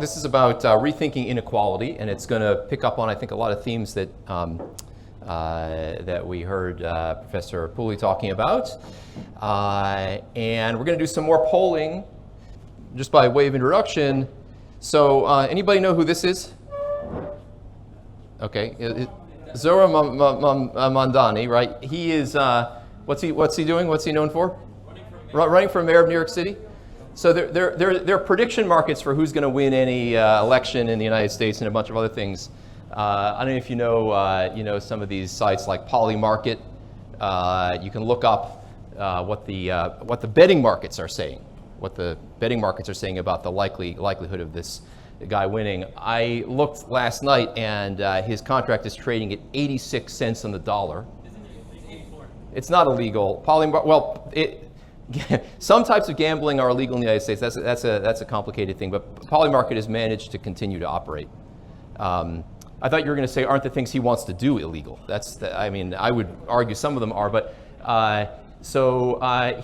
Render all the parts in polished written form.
This is about rethinking inequality, and it's going to pick up on, I think, a lot of themes that that we heard Professor Pooley talking about. And we're going to do some more polling, just by way of introduction. So, anybody know who this is? Okay, Zohar Mamdani, right? He is. What's he doing? What's he known for? Running for mayor of New York City. So there are prediction markets for who's going to win any election in the United States and a bunch of other things. I don't know if you know some of these sites like Polymarket. You can look up what the betting markets are saying, what the betting markets are saying about the likelihood of this guy winning. I looked last night, and his contract is trading at 86 cents on the dollar. It's not illegal. Some types of gambling are illegal in the United States. That's a complicated thing, but Polymarket has managed to continue to operate. I thought you were going to say, aren't the things he wants to do illegal? I would argue some of them are, but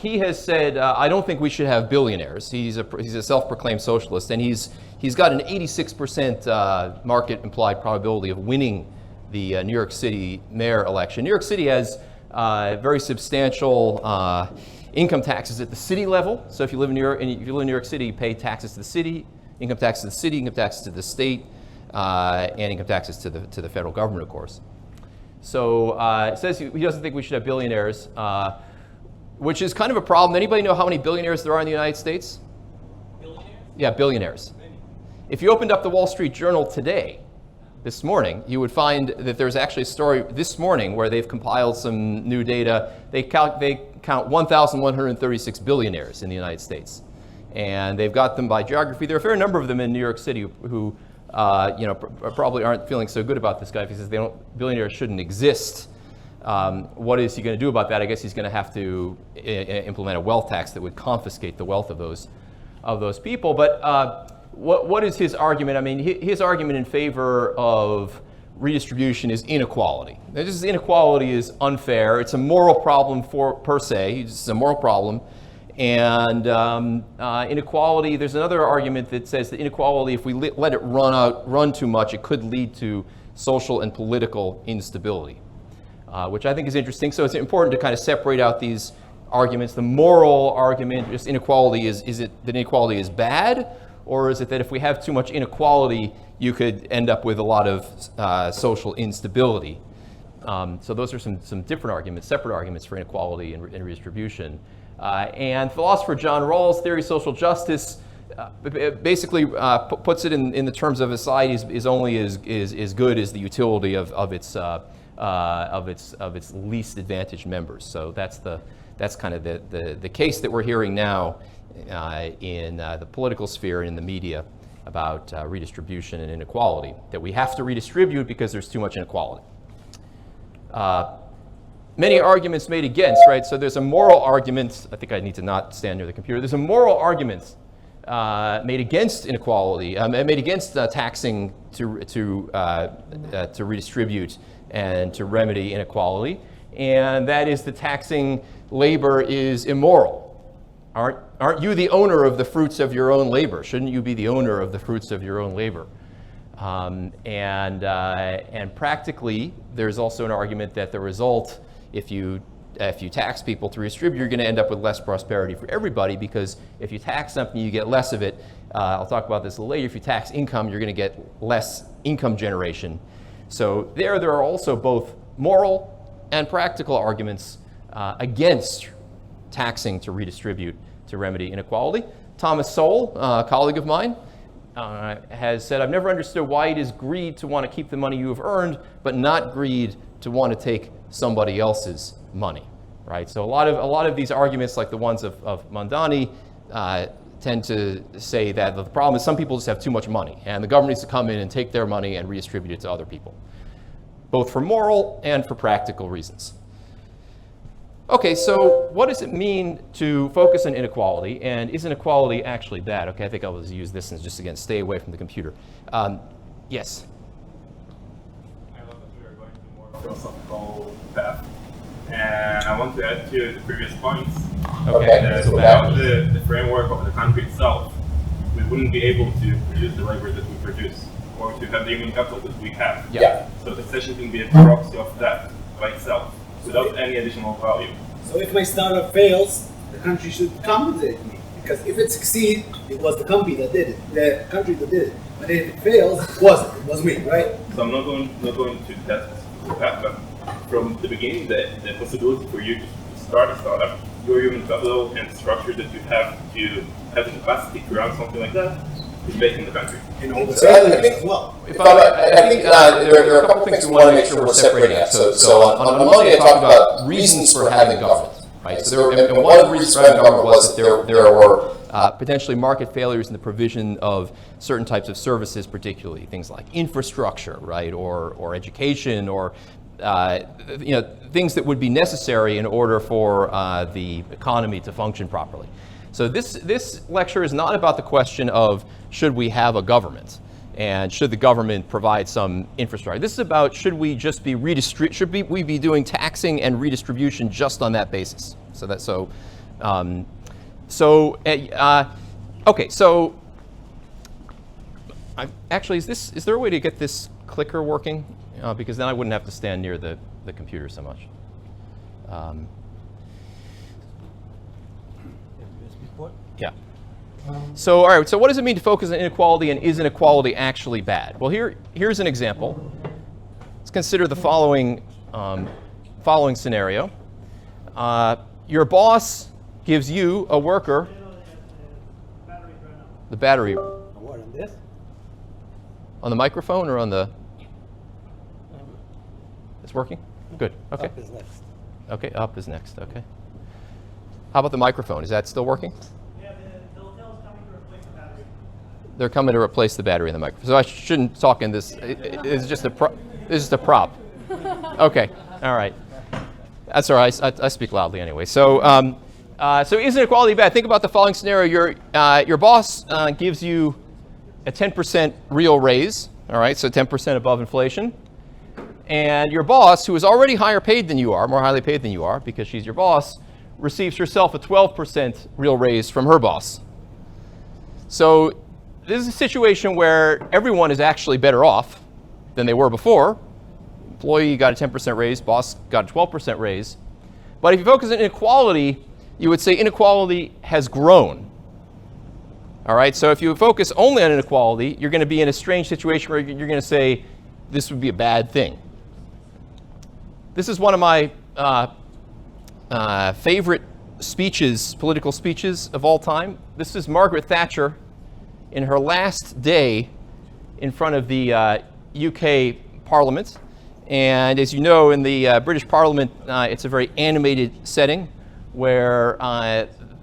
he has said, I don't think we should have billionaires. He's a self-proclaimed socialist, and he's got an 86% market implied probability of winning the New York City mayor election. New York City has very substantial income taxes at the city level. So if you live in New York City, you pay taxes to the city, income taxes to the city, income taxes to the state, and income taxes to the federal government, of course. So it says he doesn't think we should have billionaires, which is kind of a problem. Anybody know how many billionaires there are in the United States? Billionaires? Yeah, billionaires. Many. If you opened up the Wall Street Journal today, this morning, you would find that there's actually a story this morning where they've compiled some new data. They count 1,136 billionaires in the United States, and they've got them by geography. There are a fair number of them in New York City who probably aren't feeling so good about this guy because billionaires shouldn't exist. What is he going to do about that? I guess he's going to have to implement a wealth tax that would confiscate the wealth of those people. But what is his argument? I mean, his argument in favor of redistribution is inequality. Inequality is unfair. It's a moral problem per se. It's a moral problem. And inequality, there's another argument that says that inequality, if we let it run too much, it could lead to social and political instability, which I think is interesting. So it's important to kind of separate out these arguments. The moral argument, just inequality, is it that inequality is bad? Or is it that if we have too much inequality, you could end up with a lot of social instability? So those are some different arguments, separate arguments for inequality and redistribution. And philosopher John Rawls' theory of social justice basically puts it in the terms of a society is only as good as the utility of its least advantaged members. So that's kind of the case that we're hearing now in the political sphere and in the media about redistribution and inequality, that we have to redistribute because there's too much inequality. Many arguments made against, right? So there's a moral argument. I think I need to not stand near the computer. There's a moral argument made against inequality, made against taxing to redistribute and to remedy inequality, and that is that taxing labor is immoral. Aren't you the owner of the fruits of your own labor? Shouldn't you be the owner of the fruits of your own labor? And practically, there's also an argument that the result, if you tax people to redistribute, you're going to end up with less prosperity for everybody, because if you tax something, you get less of it. I'll talk about this a little later. If you tax income, you're going to get less income generation. So there are also both moral and practical arguments against taxing to redistribute to remedy inequality. Thomas Sowell, a colleague of mine, has said, I've never understood why it is greed to want to keep the money you have earned, but not greed to want to take somebody else's money, right? So a lot of these arguments, like the ones of Mamdani, tend to say that the problem is some people just have too much money, and the government needs to come in and take their money and redistribute it to other people, both for moral and for practical reasons. Okay, so what does it mean to focus on inequality, and is inequality actually bad? Okay, I think I'll just use this and just, again, stay away from the computer. Yes? I love that we are going to more philosophical path, and I want to add to the previous points. Okay. Without the framework of the country itself, we wouldn't be able to produce the labor that we produce, or to have the human capital that we have. Yeah. So taxation can be a proxy of that by itself, without any additional value. So if my startup fails, the country should compensate me. Because if it succeeds, it was the company that did it, the country that did it. But if it fails, it was me, right? So I'm not going to that specific path, but from the beginning, the possibility for you to start a startup, your human capital and structure that you have to have the capacity to run something like that is based in the country. And all the So I think, as well. I think there are a couple things we want to make sure we're separating out. So on Monday I talked about reasons for having government, right? So and one of the reasons for having government was that there were potentially market failures in the provision of certain types of services, particularly things like infrastructure, right, or education, or things that would be necessary in order for the economy to function properly. So this lecture is not about the question of should we have a government and should the government provide some infrastructure. This is about should we just be we be doing taxing and redistribution just on that basis. Okay. So actually, is there a way to get this clicker working? Because then I wouldn't have to stand near the computer so much. Yeah. So all right. So what does it mean to focus on inequality, and is inequality actually bad? Well, here's an example. Let's consider the following scenario. Your boss gives you, a worker, the battery. What, on this? On the microphone or on the? It's working? Good. Okay. Up is next. Okay, up is next. Okay. How about the microphone? Is that still working? Yeah, the hotel's coming to replace the battery. They're coming to replace the battery in the microphone. So I shouldn't talk in this. It's just a prop. Okay. All right. That's all right. I speak loudly anyway. So is inequality bad? Think about the following scenario. Your boss gives you a 10% real raise. All right. So 10% above inflation. And your boss, who is already higher paid than you are, more highly paid than you are, because she's your boss, receives herself a 12% real raise from her boss. So this is a situation where everyone is actually better off than they were before. Employee got a 10% raise, boss got a 12% raise. But if you focus on inequality, you would say inequality has grown. All right, so if you focus only on inequality, you're going to be in a strange situation where you're going to say this would be a bad thing. This is one of my favorite speeches, political speeches of all time. This is Margaret Thatcher in her last day in front of the UK Parliament. And as you know, in the British Parliament, it's a very animated setting where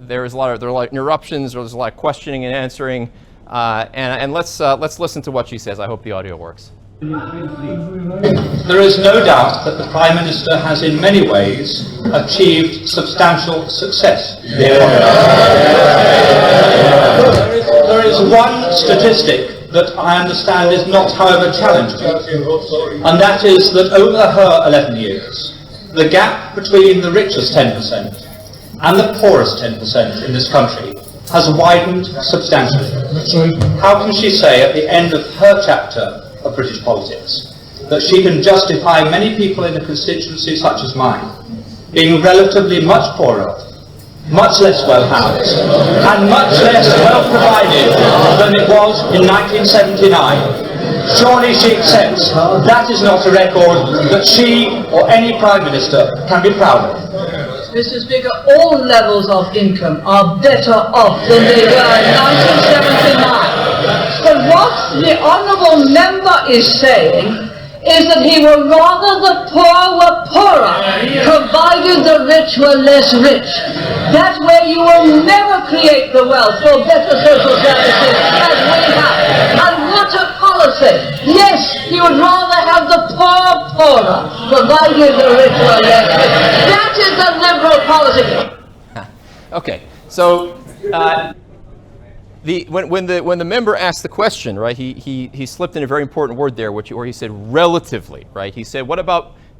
there are a lot of interruptions, or there's a lot of questioning and answering. And let's listen to what she says. I hope the audio works. There is no doubt that the Prime Minister has in many ways achieved substantial success. There is one statistic that I understand is not, however, challenging, and that is that over her 11 years, the gap between the richest 10% and the poorest 10% in this country has widened substantially. How can she say at the end of her chapter of British politics that she can justify many people in a constituency such as mine being relatively much poorer, much less well housed, and much less well provided than it was in 1979? Surely she accepts that is not a record that she or any Prime Minister can be proud of. Mr. Speaker, all levels of income are better off than they were in 1979. But what the Honourable Member is saying is that he would rather the poor were poorer, provided the rich were less rich. That way you will never create the wealth for better social services as we have. And what a policy! Yes, he would rather have the poor poorer, provided the rich were less rich. That is the Liberal policy. Okay, so when the member asked the question, right, he slipped in a very important word there, where he said relatively, right? He said,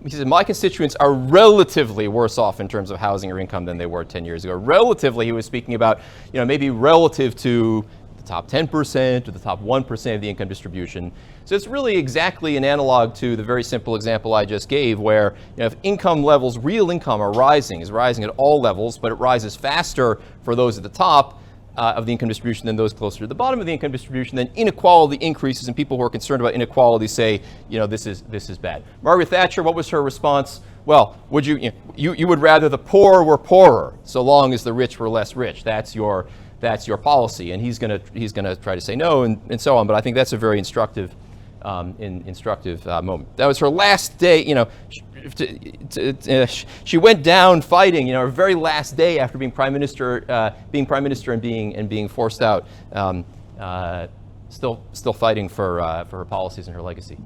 he said, my constituents are relatively worse off in terms of housing or income than they were 10 years ago. Relatively, he was speaking about, maybe relative to the top 10% or the top 1% of the income distribution. So it's really exactly an analog to the very simple example I just gave, where if income levels, real income is rising at all levels, but it rises faster for those at the top of the income distribution than those closer to the bottom of the income distribution, then inequality increases, and people who are concerned about inequality say, this is bad. Margaret Thatcher, what was her response? Well, would you would rather the poor were poorer, so long as the rich were less rich. That's your policy, and he's gonna try to say no, and so on. But I think that's a very instructive moment. That was her last day. She went down fighting. Her very last day after being prime minister, and being forced out. Still fighting for her policies and her legacy.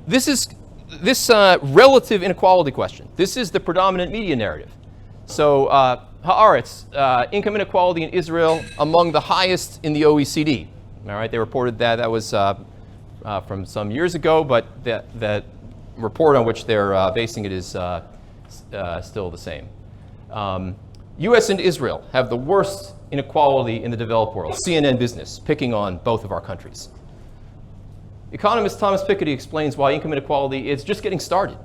This relative inequality question. This is the predominant media narrative. So Haaretz, income inequality in Israel among the highest in the OECD. All right, they reported that was from some years ago, but that report on which they're basing it is still the same. U.S. and Israel have the worst inequality in the developed world. CNN Business, picking on both of our countries. Economist Thomas Piketty explains why income inequality is just getting started.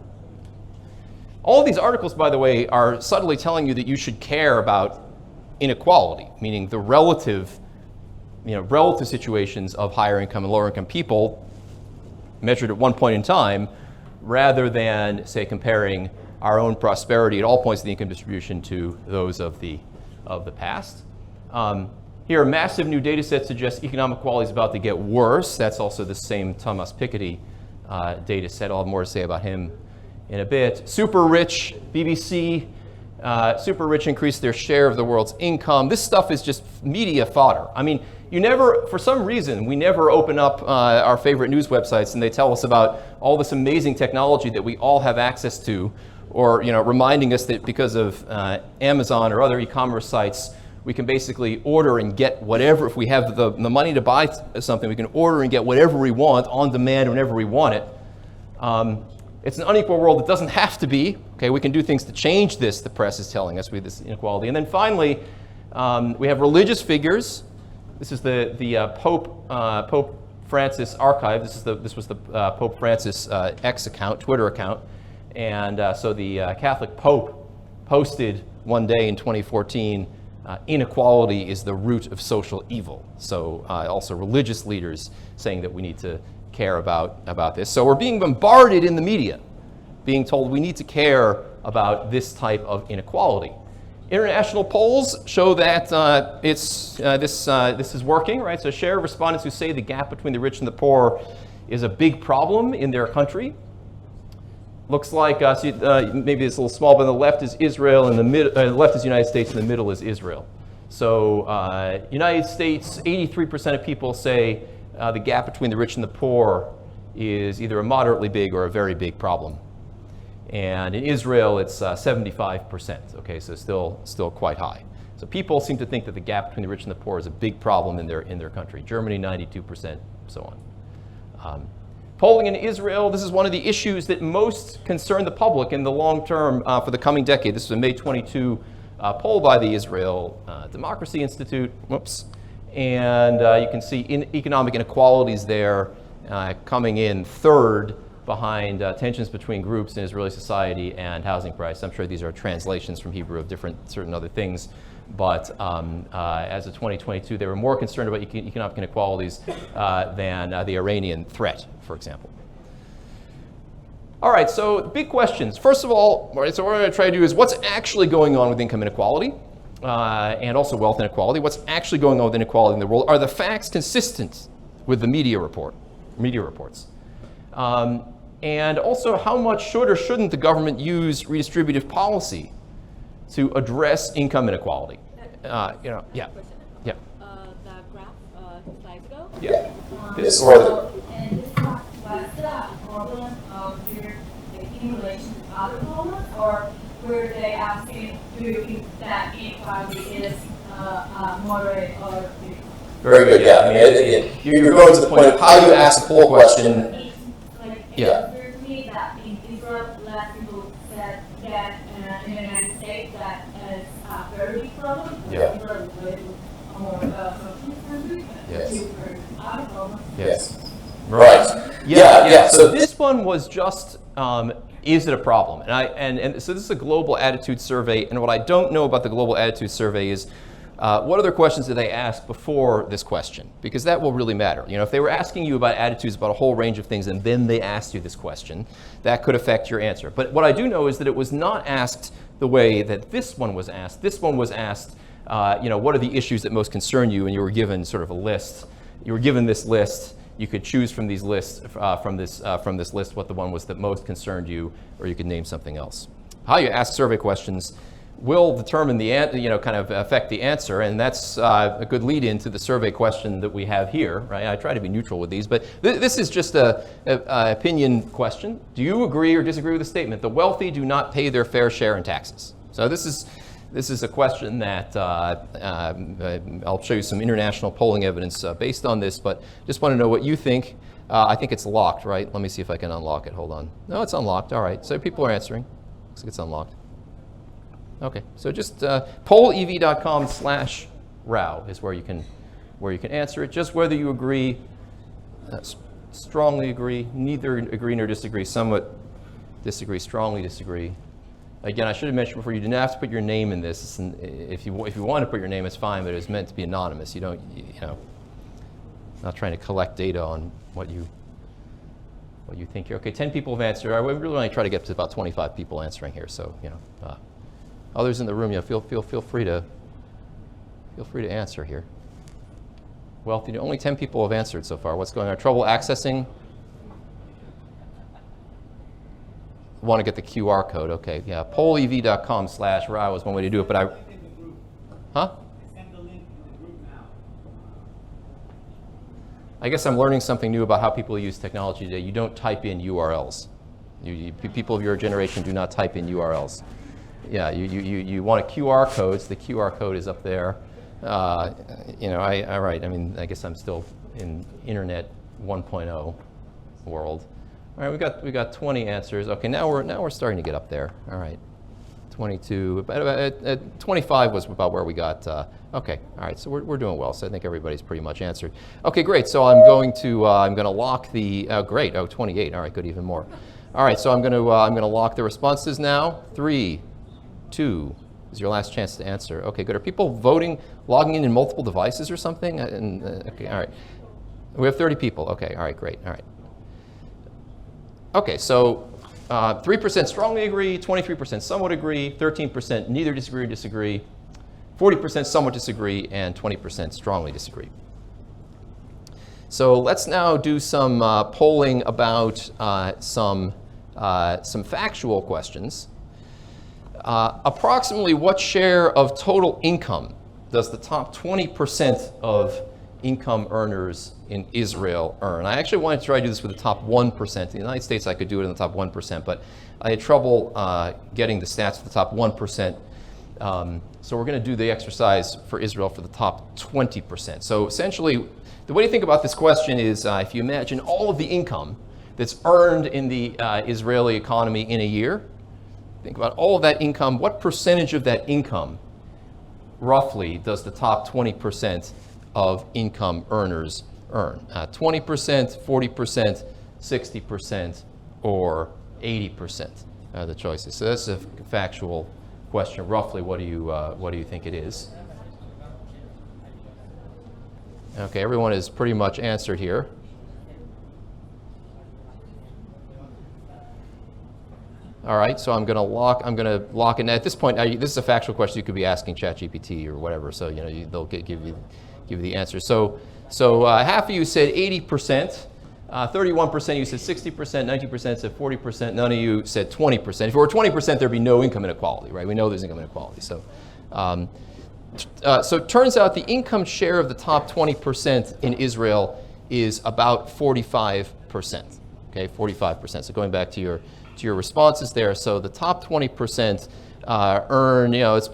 All of these articles, by the way, are subtly telling you that you should care about inequality, meaning the relative situations of higher income and lower income people measured at one point in time, rather than, say, comparing our own prosperity at all points of the income distribution to those of the past. Here, a massive new data set suggests economic quality is about to get worse. That's also the same Thomas Piketty data set. I'll have more to say about him in a bit. Super rich, BBC, super rich increased their share of the world's income. This stuff is just media fodder. I mean, for some reason, we never open up our favorite news websites and they tell us about all this amazing technology that we all have access to, or reminding us that because of Amazon or other e-commerce sites, we can basically order and get whatever. If we have the money to buy something, we can order and get whatever we want on demand whenever we want it. It's an unequal world. It doesn't have to be. Okay, we can do things to change this, the press is telling us, with this inequality. And then finally, we have religious figures. This is the Pope Francis archive. This was the Pope Francis X account, Twitter account. And so the Catholic Pope posted one day in 2014, inequality is the root of social evil. So also religious leaders saying that we need to care about this. So we're being bombarded in the media, being told we need to care about this type of inequality. International polls show that this is working, right? So share of respondents who say the gap between the rich and the poor is a big problem in their country. Looks like maybe it's a little small, but on the left is Israel, and the left is United States, and the middle is Israel. So United States, 83% of people say the gap between the rich and the poor is either a moderately big or a very big problem. And in Israel, it's 75%. Okay, so still quite high. So people seem to think that the gap between the rich and the poor is a big problem in their country. Germany, 92%, so on. Polling in Israel, this is one of the issues that most concern the public in the long term for the coming decade. This is a May 22 poll by the Israel Democracy Institute. Whoops. And you can see economic inequalities there coming in third behind tensions between groups in Israeli society and housing price. I'm sure these are translations from Hebrew of certain other things. But as of 2022, they were more concerned about economic inequalities than the Iranian threat, for example. All right, so big questions. First of all, so what we're going to try to do is what's actually going on with income inequality and also wealth inequality. What's actually going on with inequality in the world? Are the facts consistent with the media reports? And also, how much should or shouldn't the government use redistributive policy to address income inequality? Yeah. The graph slides ago. Yeah. This or the, And this was the problem of your in relation to other problems, or were they asking do you think that inequality is moderate or big? very good, yeah. I mean, you're going to the point of how you ask a poll question. Yeah. It appears to me that in Israel, less people said that in the United States that is a very big problem. Yeah. Israel is very more socially friendly, Yes. cheaper article. Yes. Right. Yeah. So this one was just, is it a problem? And so this is a global attitude survey, and what I don't know about the global attitude survey is what other questions did they ask before this question? Because that will really matter. You know, if they were asking you about attitudes about a whole range of things and then they asked you this question, that could affect your answer. But what I do know is that it was not asked the way that this one was asked. This one was asked, what are the issues that most concern you? And you were given sort of a list. You were given this list. You could choose from these lists, from this list, what the one was that most concerned you, or you could name something else. How you ask survey questions will determine the kind of affect the answer, and that's a good lead into the survey question that we have here, right? I try to be neutral with these, but this is just a opinion question. Do you agree or disagree with the statement, the wealthy do not pay their fair share in taxes? So this is a question that I'll show you some international polling evidence based on this, but just want to know what you think. I think it's locked, right? Let me see if I can unlock it. Hold on. No, it's unlocked. All right. So people are answering. Looks like it's unlocked. Okay. So just pollev.com/Rauh is where you can answer it. Just whether you agree, strongly agree, neither agree nor disagree, somewhat disagree, strongly disagree. Again, I should have mentioned before, you didn't have to put your name in this. And if you want to put your name, it's fine, but it's meant to be anonymous. You don't, not trying to collect data on what you think here. Okay, 10 people have answered. I really want to try to get to about 25 people answering here. So, others in the room, feel free to answer here. Wealthy, only 10 people have answered so far. What's going on? Trouble accessing? Want to get the QR code? Okay, yeah. pollev.com/Rauh is one way to do it, but I guess I'm learning something new about how people use technology today. You don't type in URLs. People of your generation do not type in URLs. Yeah, you want a QR code, so the QR code is up there. All right, I guess I'm still in Internet 1.0 world. All right, we got 20 answers. Okay, now we're starting to get up there. All right, 22. About 25 was about where we got. Okay, all right. So we're doing well. So I think everybody's pretty much answered. Okay, great. So I'm going to lock the. Great. 28. All right, good. Even more. All right. So I'm going to lock the responses now. 3, 2 is your last chance to answer. Okay, good. Are people voting, logging in multiple devices or something? Okay. All right. We have 30 people. Okay. All right. Great. All right. Okay, so 3% strongly agree, 23% somewhat agree, 13% neither disagree, 40% somewhat disagree, and 20% strongly disagree. So let's now do some polling about some factual questions. Approximately what share of total income does the top 20% of income earners in Israel earn? I actually wanted to try to do this with the top 1%. In the United States, I could do it in the top 1%, but I had trouble getting the stats for the top 1%. So we're going to do the exercise for Israel for the top 20%. So essentially, the way to think about this question is if you imagine all of the income that's earned in the Israeli economy in a year, think about all of that income, what percentage of that income roughly does the top 20% of income earners earn? 20%, 40%, 60%, or 80% are the choices. So that's a factual question. Roughly, what do you think it is? Okay, everyone has pretty much answered here. All right, so I'm going to lock it. And at this point, this is a factual question you could be asking ChatGPT or whatever. So they'll give you the answer. So half of you said 80%, 31% you said 60%, 19% said 40%, none of you said 20%. If it were 20%, there'd be no income inequality, right? We know there's income inequality. So it turns out the income share of the top 20% in Israel is about 45%. Okay, 45%. So going back to your responses there, so the top 20% earn, it's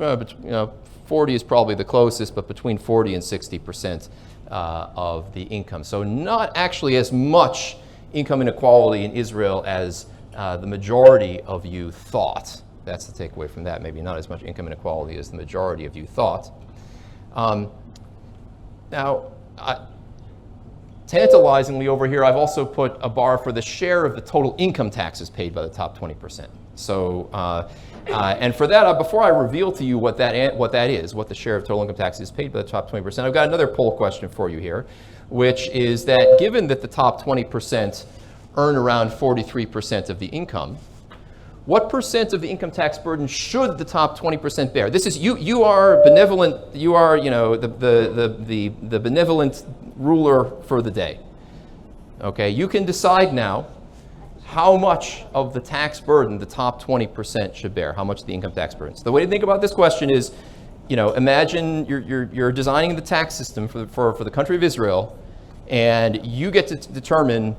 40 is probably the closest, but between 40 and 60% of the income. So not actually as much income inequality in Israel as the majority of you thought. That's the takeaway from that. Maybe not as much income inequality as the majority of you thought. Now, tantalizingly over here, I've also put a bar for the share of the total income taxes paid by the top 20%. So, and for that, before I reveal to you what that is, what the share of total income taxes paid by the top 20%, I've got another poll question for you here, which is that given that the top 20% earn around 43% of the income, what percent of the income tax burden should the top 20% bear? This is you are benevolent. You are the benevolent ruler for the day. Okay, you can decide now how much of the tax burden the top 20% should bear. How much the income tax burden. So the way to think about this question is, imagine you're designing the tax system for the country of Israel, and you get to determine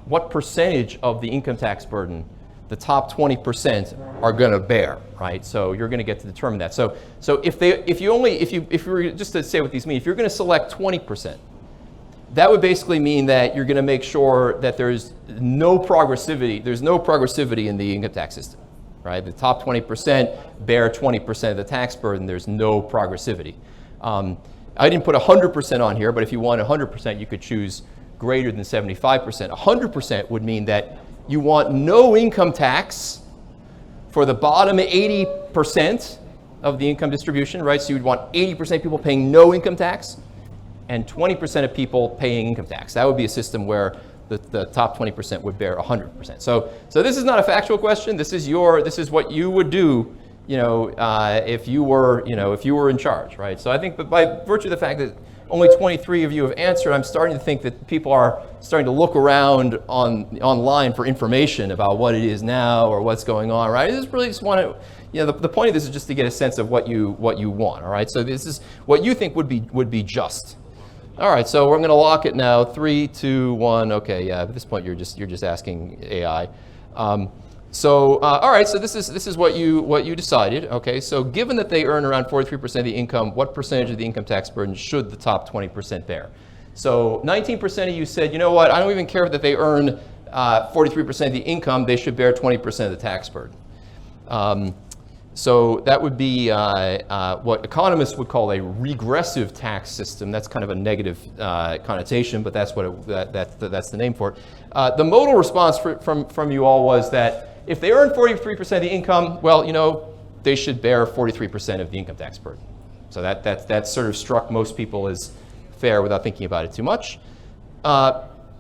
what percentage of the income tax burden the top 20% are going to bear, right? So you're going to get to determine that. So if you were just to say what these mean, if you're going to select 20%, that would basically mean that you're going to make sure that there's no progressivity in the income tax system, right? The top 20% bear 20% of the tax burden. There's no progressivity. I didn't put 100% on here, but if you want 100%, you could choose greater than 75%. 100% would mean that you want no income tax for the bottom 80% of the income distribution, right? So you'd want 80% of people paying no income tax and 20% of people paying income tax. That would be a system where the top 20% would bear 100%. So this is not a factual question. This is what you would do, if you were in charge, right? So I think that by virtue of the fact that only 23 of you have answered, I'm starting to think that people are starting to look around online for information about what it is now or what's going on, right? I just want to, the point of this is just to get a sense of what you want, all right? So this is what you think would be just. All right, so we're going to lock it now. 3, 2, 1. Okay, yeah. At this point, you're just asking AI. All right. So this is what you decided. Okay. So given that they earn around 43% of the income, what percentage of the income tax burden should the top 20% bear? So 19% of you said, you know what? I don't even care that they earn 43% of the income. They should bear 20% of the tax burden. So that would be what economists would call a regressive tax system. That's kind of a negative connotation, but that's what that's the name for it. The modal response from you all was that if they earn 43% of the income, well, they should bear 43% of the income tax burden. So that sort of struck most people as fair without thinking about it too much.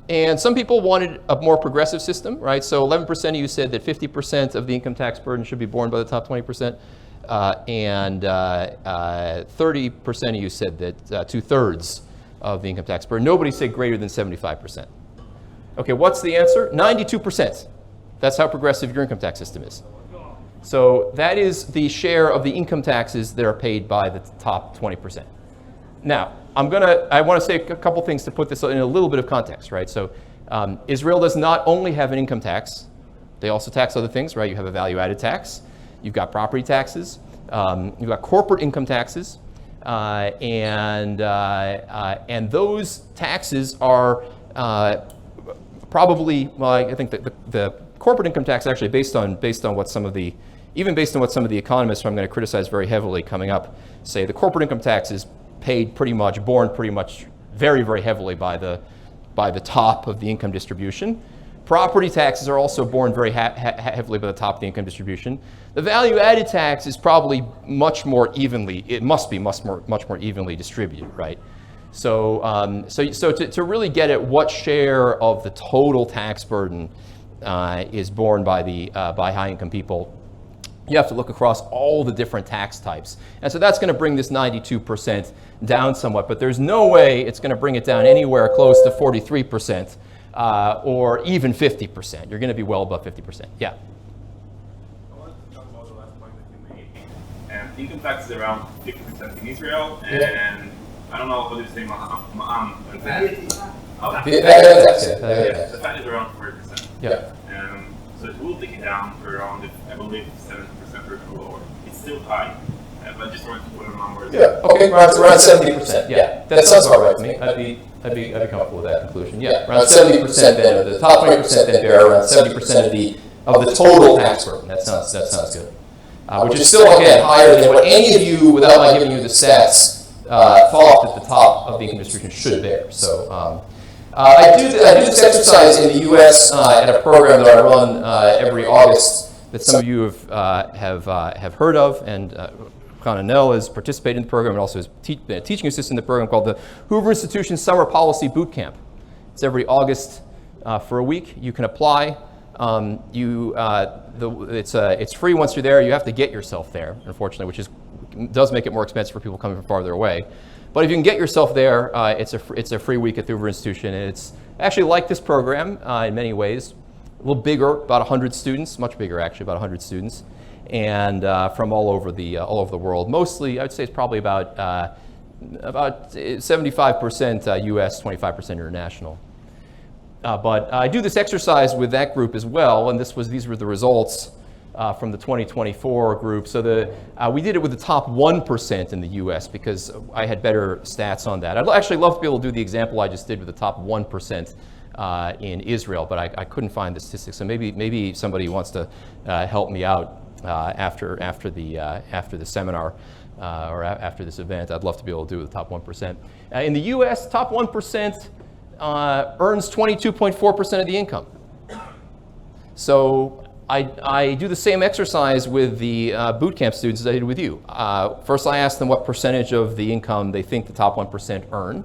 And some people wanted a more progressive system, right? So 11% of you said that 50% of the income tax burden should be borne by the top 20%. And 30% of you said that 2/3 of the income tax burden. Nobody said greater than 75%. Okay, what's the answer? 92%. That's how progressive your income tax system is. So that is the share of the income taxes that are paid by the top 20%. Now, I want to say a couple things to put this in a little bit of context, right? So Israel does not only have an income tax, they also tax other things, right? You have a value-added tax, you've got property taxes, you've got corporate income taxes, and those taxes are probably, well, I think that the corporate income tax actually based on what some of the economists who I'm going to criticize very heavily coming up say, the corporate income tax is borne pretty much very, very heavily by the top of the income distribution. Property taxes are also borne very heavily by the top of the income distribution. The value-added tax is probably much more evenly distributed, right? So to really get at what share of the total tax burden is borne by high-income people, you have to look across all the different tax types. And so that's going to bring this 92% down somewhat, but there's no way it's going to bring it down anywhere close to 43% or even 50%. You're going to be well above 50%. Yeah. I wanted to talk about the last point that you made. And income tax is around 50% in Israel, and I don't know what you say, ma'am. The fat is around 40%. Yeah. So it will take it down for around, I believe, 70% or lower. It's still high, but I just wanted to put a number. Yeah. Okay. Around 70%. Yeah. That sounds about right to me. I'd be comfortable with that conclusion. Yeah. Around 70% then of the top 20% then bear around 70% of the total tax burden. That sounds good. Which is still again higher than what any of you, without my giving you the stats, fall off at the top of the income distribution should bear. So I do this exercise in the U.S. At a program that I run every August that some of you have heard of, and Connell has participated in the program and also is teaching assistant in the program called the Hoover Institution Summer Policy Boot Camp. It's every August for a week. You can apply. It's free once you're there. You have to get yourself there, unfortunately, which does make it more expensive for people coming from farther away. But if you can get yourself there, it's a free week at the Hoover Institution, and it's actually like this program in many ways. A little bigger, about 100 students, much bigger actually, about 100 students, and from all over the world. Mostly, I would say it's probably about 75% U.S., 25% international. But I do this exercise with that group as well, and these were the results from the 2024 group. So we did it with the top 1% in the U.S. because I had better stats on that. I'd actually love to be able to do the example I just did with the top 1% in Israel, but I couldn't find the statistics. So maybe somebody wants to help me out after the seminar or after this event. I'd love to be able to do it with the top 1%. In the U.S., top 1% earns 22.4% of the income. So I do the same exercise with the boot camp students as I did with you. First, I ask them what percentage of the income they think the top 1% earn.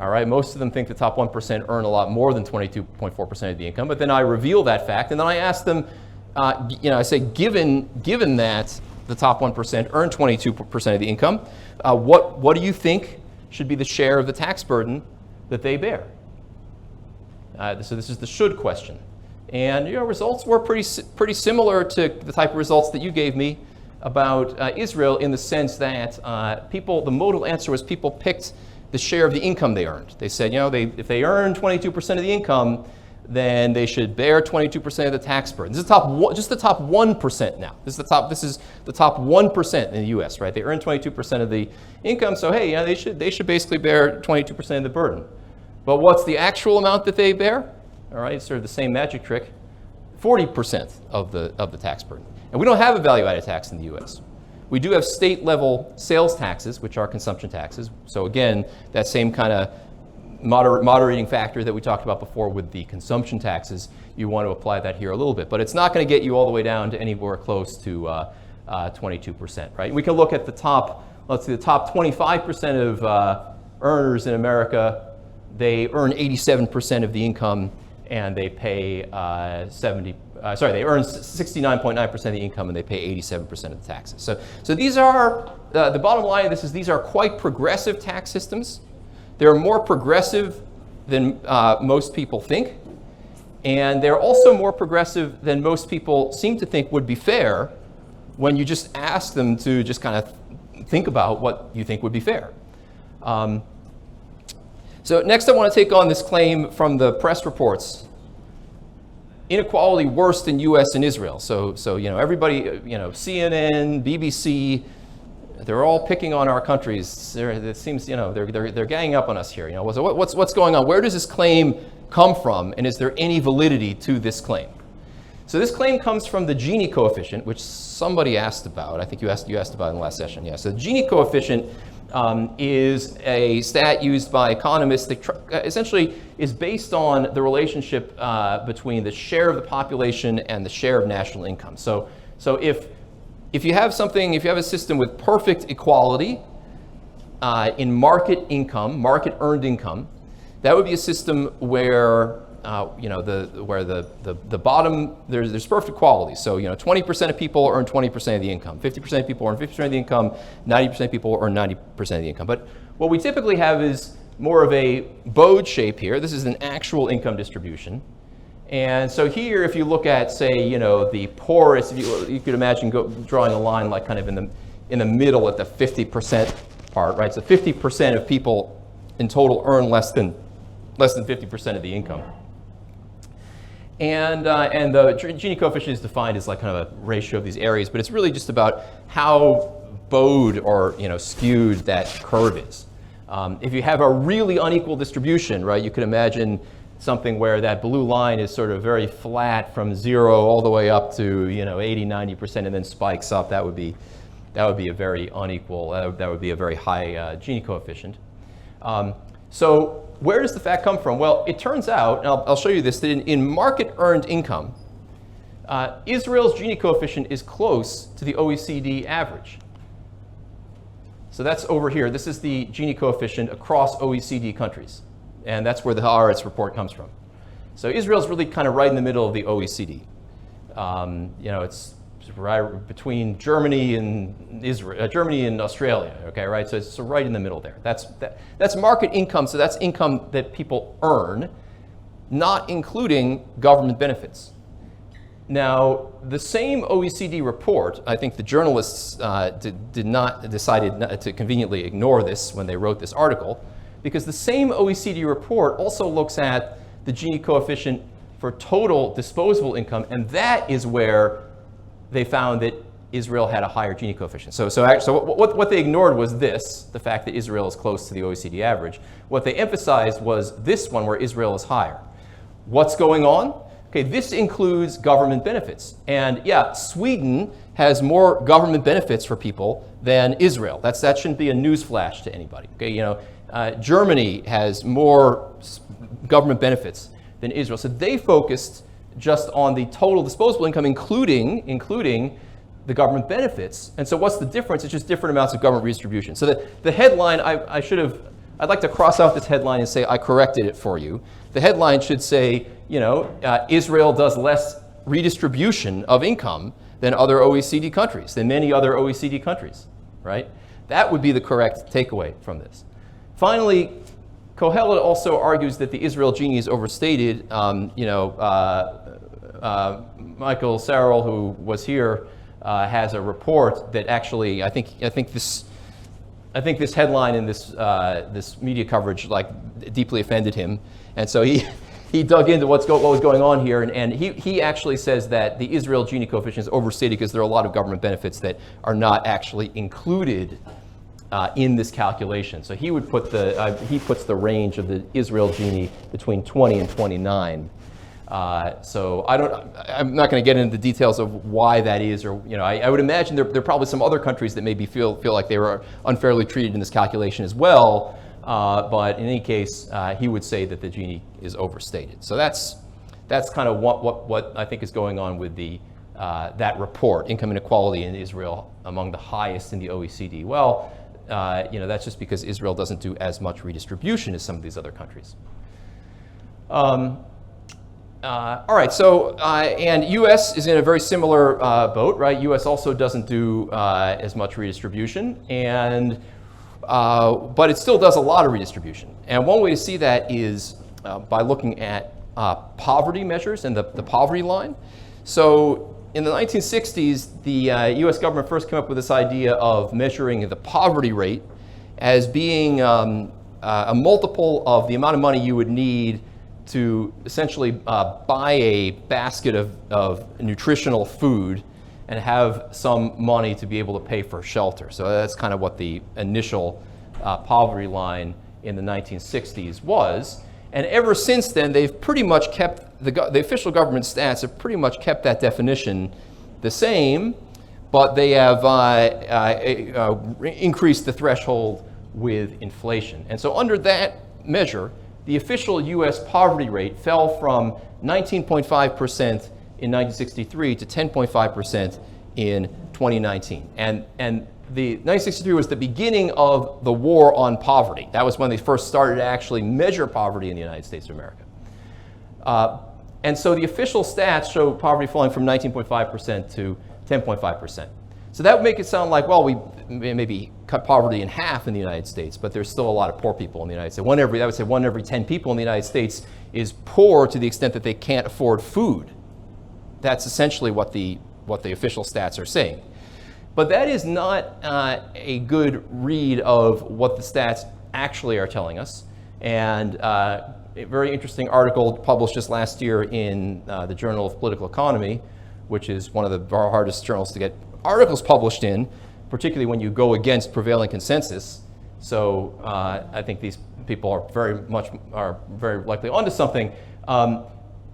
All right, most of them think the top 1% earn a lot more than 22.4% of the income, but then I reveal that fact, and then I ask them, I say, given that the top 1% earn 22% of the income, what do you think should be the share of the tax burden that they bear? So this is the should question. And results were pretty similar to the type of results that you gave me about Israel, in the sense that the modal answer was people picked the share of the income they earned. They said, if they earn 22% of the income, then they should bear 22% of the tax burden. This is just the top 1% now. This is the top 1% in the U.S., right? They earn 22% of the income, so hey, they should basically bear 22% of the burden. But what's the actual amount that they bear? All right, it's sort of the same magic trick. 40% of the tax burden. And we don't have a value-added tax in the U.S. We do have state-level sales taxes, which are consumption taxes. So again, that same kind of moderating factor that we talked about before with the consumption taxes, you want to apply that here a little bit. But it's not going to get you all the way down to anywhere close to 22%, right? We can look at the top 25% of earners in America. They earn 87% of the income, and they pay they earn 69.9% of the income, and they pay 87% of the taxes. So these are, the bottom line of this is these are quite progressive tax systems. They're more progressive than most people think, and they're also more progressive than most people seem to think would be fair when you just ask them to just kind of think about what you think would be fair. So next I want to take on this claim from the press reports. Inequality worse than U.S. and Israel. So everybody, CNN, BBC, they're all picking on our countries. It seems, they're ganging up on us here. So what's going on? Where does this claim come from, and is there any validity to this claim? So this claim comes from the Gini coefficient, which somebody asked about. I think you asked about in the last session. Yeah. So the Gini coefficient is a stat used by economists that essentially is based on the relationship between the share of the population and the share of national income. So if you have a system with perfect equality in market income, market earned income, that would be a system where the bottom, there's perfect equality. So 20% of people earn 20% of the income, 50% of people earn 50% of the income, 90% of people earn 90% of the income. But what we typically have is more of a bowed shape here. This is an actual income distribution. And so here, if you look at, say, the poorest, you could imagine drawing a line like kind of in the middle at the 50% part, right? So 50% of people in total earn less than 50% of the income. And the Gini coefficient is defined as like kind of a ratio of these areas, but it's really just about how bowed or skewed that curve is. If you have a really unequal distribution, right, you could imagine something where that blue line is sort of very flat from 0 all the way up to 80, 90%, and then spikes up. That would be that would be a very unequal, that would be a very high Gini coefficient. So where does the fact come from? Well, it turns out, and I'll show you this, that in market earned income, Israel's Gini coefficient is close to the OECD average. So that's over here. This is the Gini coefficient across OECD countries. And that's where the Haaretz report comes from. So Israel's really kind of right in the middle of the OECD. It's right between Germany and Israel, Germany and Australia. Okay, right. So it's right in the middle there. That's market income. So that's income that people earn, not including government benefits. Now, the same OECD report, I think the journalists decided not to conveniently ignore this when they wrote this article, because the same OECD report also looks at the Gini coefficient for total disposable income, and that is where they found that Israel had a higher Gini coefficient. So what they ignored was this, the fact that Israel is close to the OECD average. What they emphasized was this one where Israel is higher. What's going on? Okay, this includes government benefits. And yeah, Sweden has more government benefits for people than Israel. That shouldn't be a newsflash to anybody. Okay, Germany has more government benefits than Israel. So they focused just on the total disposable income, including the government benefits. And so what's the difference? It's just different amounts of government redistribution. So the headline, I'd like to cross out this headline and say I corrected it for you. The headline should say, Israel does less redistribution of income than other OECD countries, than many other OECD countries, right? That would be the correct takeaway from this. Finally, Kohelet also argues that the Israel Gini is overstated. Michael Sarrell, who was here, has a report that actually, I think this headline in this media coverage deeply offended him, and so he dug into what was going on here, and he actually says that the Israel Gini coefficient is overstated because there are a lot of government benefits that are not actually included in this calculation. So he puts the range of the Israel Gini between 20 and 29. So I'm not going to get into the details of why that is, or I would imagine there are probably some other countries that maybe feel like they were unfairly treated in this calculation as well. But in any case, he would say that the Gini is overstated. So that's kind of what I think is going on with that report, income inequality in Israel among the highest in the OECD. Well, that's just because Israel doesn't do as much redistribution as some of these other countries. All right, so, and US is in a very similar boat, right? US also doesn't do as much redistribution, but it still does a lot of redistribution. And one way to see that is by looking at poverty measures and the poverty line. So in the 1960s, the US government first came up with this idea of measuring the poverty rate as being a multiple of the amount of money you would need to essentially buy a basket of nutritional food and have some money to be able to pay for shelter. So that's kind of what the initial poverty line in the 1960s was. And ever since then, they've pretty much kept, the official government stats have pretty much kept that definition the same, but they have increased the threshold with inflation. And so under that measure, the official US poverty rate fell from 19.5% in 1963 to 10.5% in 2019. And the 1963 was the beginning of the war on poverty. That was when they first started to actually measure poverty in the United States of America. And so the official stats show poverty falling from 19.5% to 10.5%. So that would make it sound like, well, we maybe cut poverty in half in the United States, but there's still a lot of poor people in the United States. That would say 1 every 10 people in the United States is poor to the extent that they can't afford food. That's essentially what the official stats are saying. But that is not a good read of what the stats actually are telling us. And a very interesting article published just last year in the Journal of Political Economy, which is one of the hardest journals to get articles published in, particularly when you go against prevailing consensus. So I think these people are very likely onto something.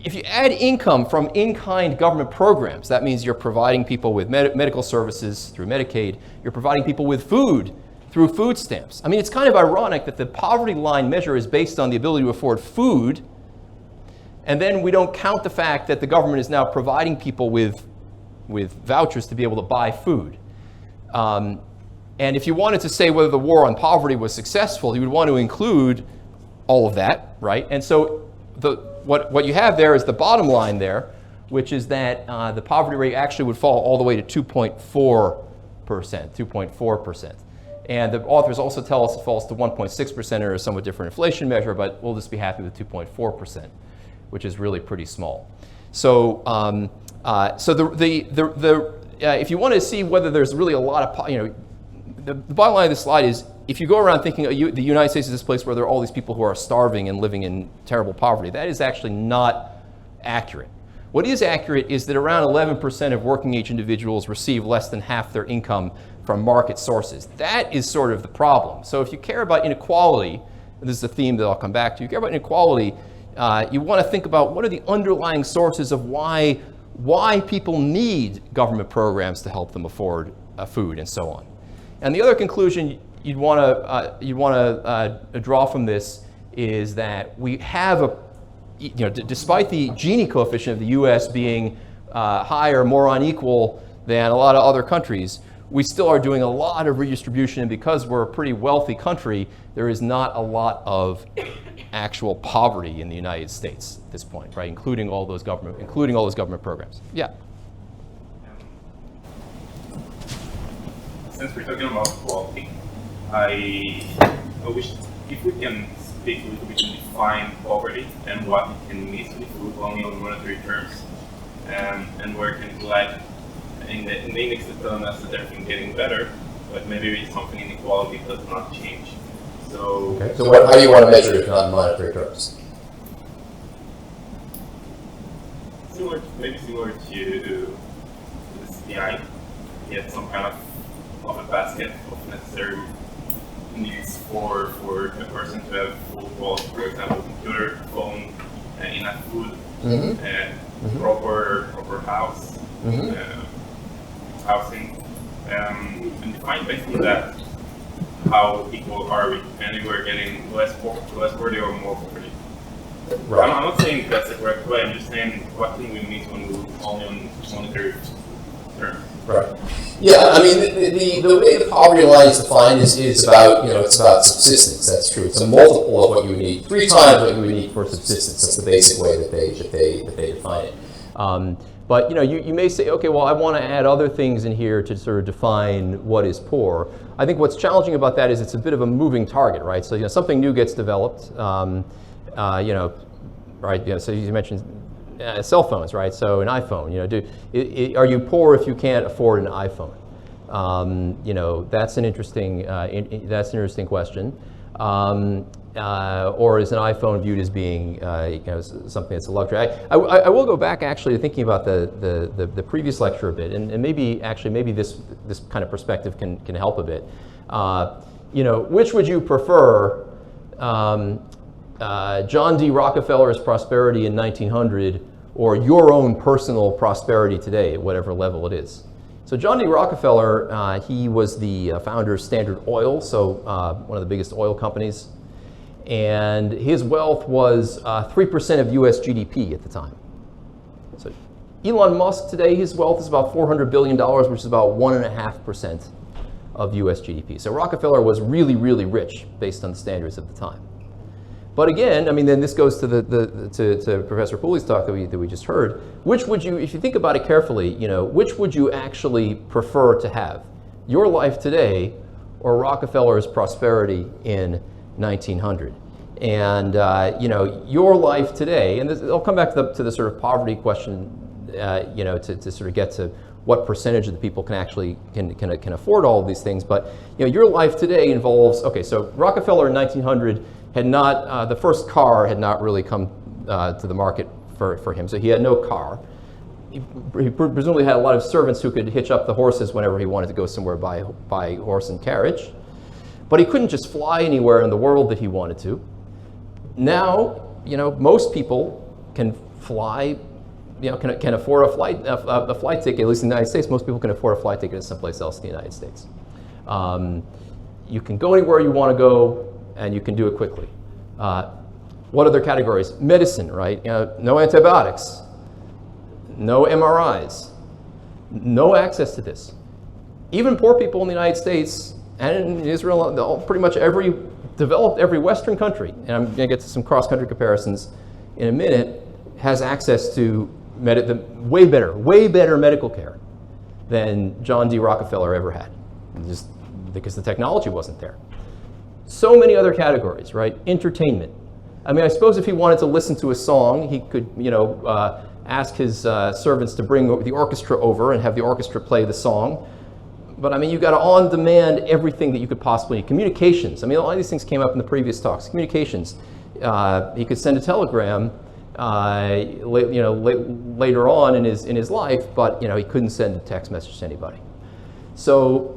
if you add income from in-kind government programs, that means you're providing people with medical services through Medicaid, you're providing people with food through food stamps. I mean, it's kind of ironic that the poverty line measure is based on the ability to afford food, and then we don't count the fact that the government is now providing people with vouchers to be able to buy food. And if you wanted to say whether the war on poverty was successful, you would want to include all of that, right? And so what you have there is the bottom line there, which is that the poverty rate actually would fall all the way to 2.4%. And the authors also tell us it falls to 1.6% or a somewhat different inflation measure, but we'll just be happy with 2.4%, which is really pretty small. So, if you want to see whether there's really a lot of, the bottom line of this slide is, if you go around thinking the United States is this place where there are all these people who are starving and living in terrible poverty, that is actually not accurate. What is accurate is that around 11% of working age individuals receive less than half their income from market sources. That is sort of the problem. So if you care about inequality, and this is a theme that I'll come back to, you care about inequality, you want to think about what are the underlying sources of why people need government programs to help them afford food and so on. And the other conclusion you'd want to draw from this is that we have despite the Gini coefficient of the U.S. being higher, more unequal than a lot of other countries, we still are doing a lot of redistribution, and because we're a pretty wealthy country, there is not a lot of actual poverty in the United States at this point, right? Including all those government programs. Yeah. Since we're talking about equality, I wish if we can speak a little bit and define poverty and what it can mean to food only on monetary terms, and where it can lag. In the index is telling us that everything's getting better, but maybe something inequality does not change. So, okay. So how do you want to measure it on monetary terms? Similar to the CPI, you have some kind of a basket of necessary needs for a person to have full quality, for example, computer, phone, enough food, proper house, housing, and define based on that how equal are we, and if we're getting less poverty or more poverty. Right. I'm not saying that's the correct way. I'm just saying what can we mean when we look only on monetary terms. Right. Yeah, I mean, the way the poverty line is defined is about, it's about subsistence. That's true. It's a multiple of what you would need, 3 times what you would need for subsistence. That's the basic way that they define it. But you may say, okay, well, I want to add other things in here to sort of define what is poor. I think what's challenging about that is it's a bit of a moving target, right? So something new gets developed, right? So you mentioned cell phones, right? So an iPhone, are you poor if you can't afford an iPhone? That's an interesting question. Or is an iPhone viewed as being something that's a luxury? I will go back actually to thinking about the previous lecture a bit, and maybe this kind of perspective can help a bit. Which would you prefer? John D. Rockefeller's prosperity in 1900 or your own personal prosperity today at whatever level it is? So John D. Rockefeller, he was the founder of Standard Oil, so one of the biggest oil companies. And his wealth was 3% of US GDP at the time. So Elon Musk today, his wealth is about $400 billion, which is about 1.5% of US GDP. So Rockefeller was really, really rich based on the standards of the time. But again, I mean, then this goes to to Professor Pooley's talk that we just heard. Which would you, if you think about it carefully, which would you actually prefer to have? Your life today or Rockefeller's prosperity in 1900? And your life today, and I'll come back to the sort of poverty question, to sort of get to what percentage of the people can actually can afford all of these things. But your life today involves, okay, so Rockefeller in 1900 had not, the first car had not really come to the market for him, so he had no car. He presumably had a lot of servants who could hitch up the horses whenever he wanted to go somewhere by horse and carriage. But he couldn't just fly anywhere in the world that he wanted to. Now, most people can fly, can afford a flight ticket. At least in the United States, most people can afford a flight ticket to someplace else in the United States. You can go anywhere you want to go, and you can do it quickly. What other categories? Medicine, right? No antibiotics, no MRIs, no access to this. Even poor people in the United States and in Israel, pretty much every Western country, and I'm going to get to some cross-country comparisons in a minute, has access to way better medical care than John D. Rockefeller ever had, just because the technology wasn't there. So many other categories, right? Entertainment. I mean, I suppose if he wanted to listen to a song, he could, ask his servants to bring the orchestra over and have the orchestra play the song. But I mean, you got to on-demand everything that you could possibly need. Communications. I mean, a lot of these things came up in the previous talks. Communications. He could send a telegram, later on in his life, but he couldn't send a text message to anybody. So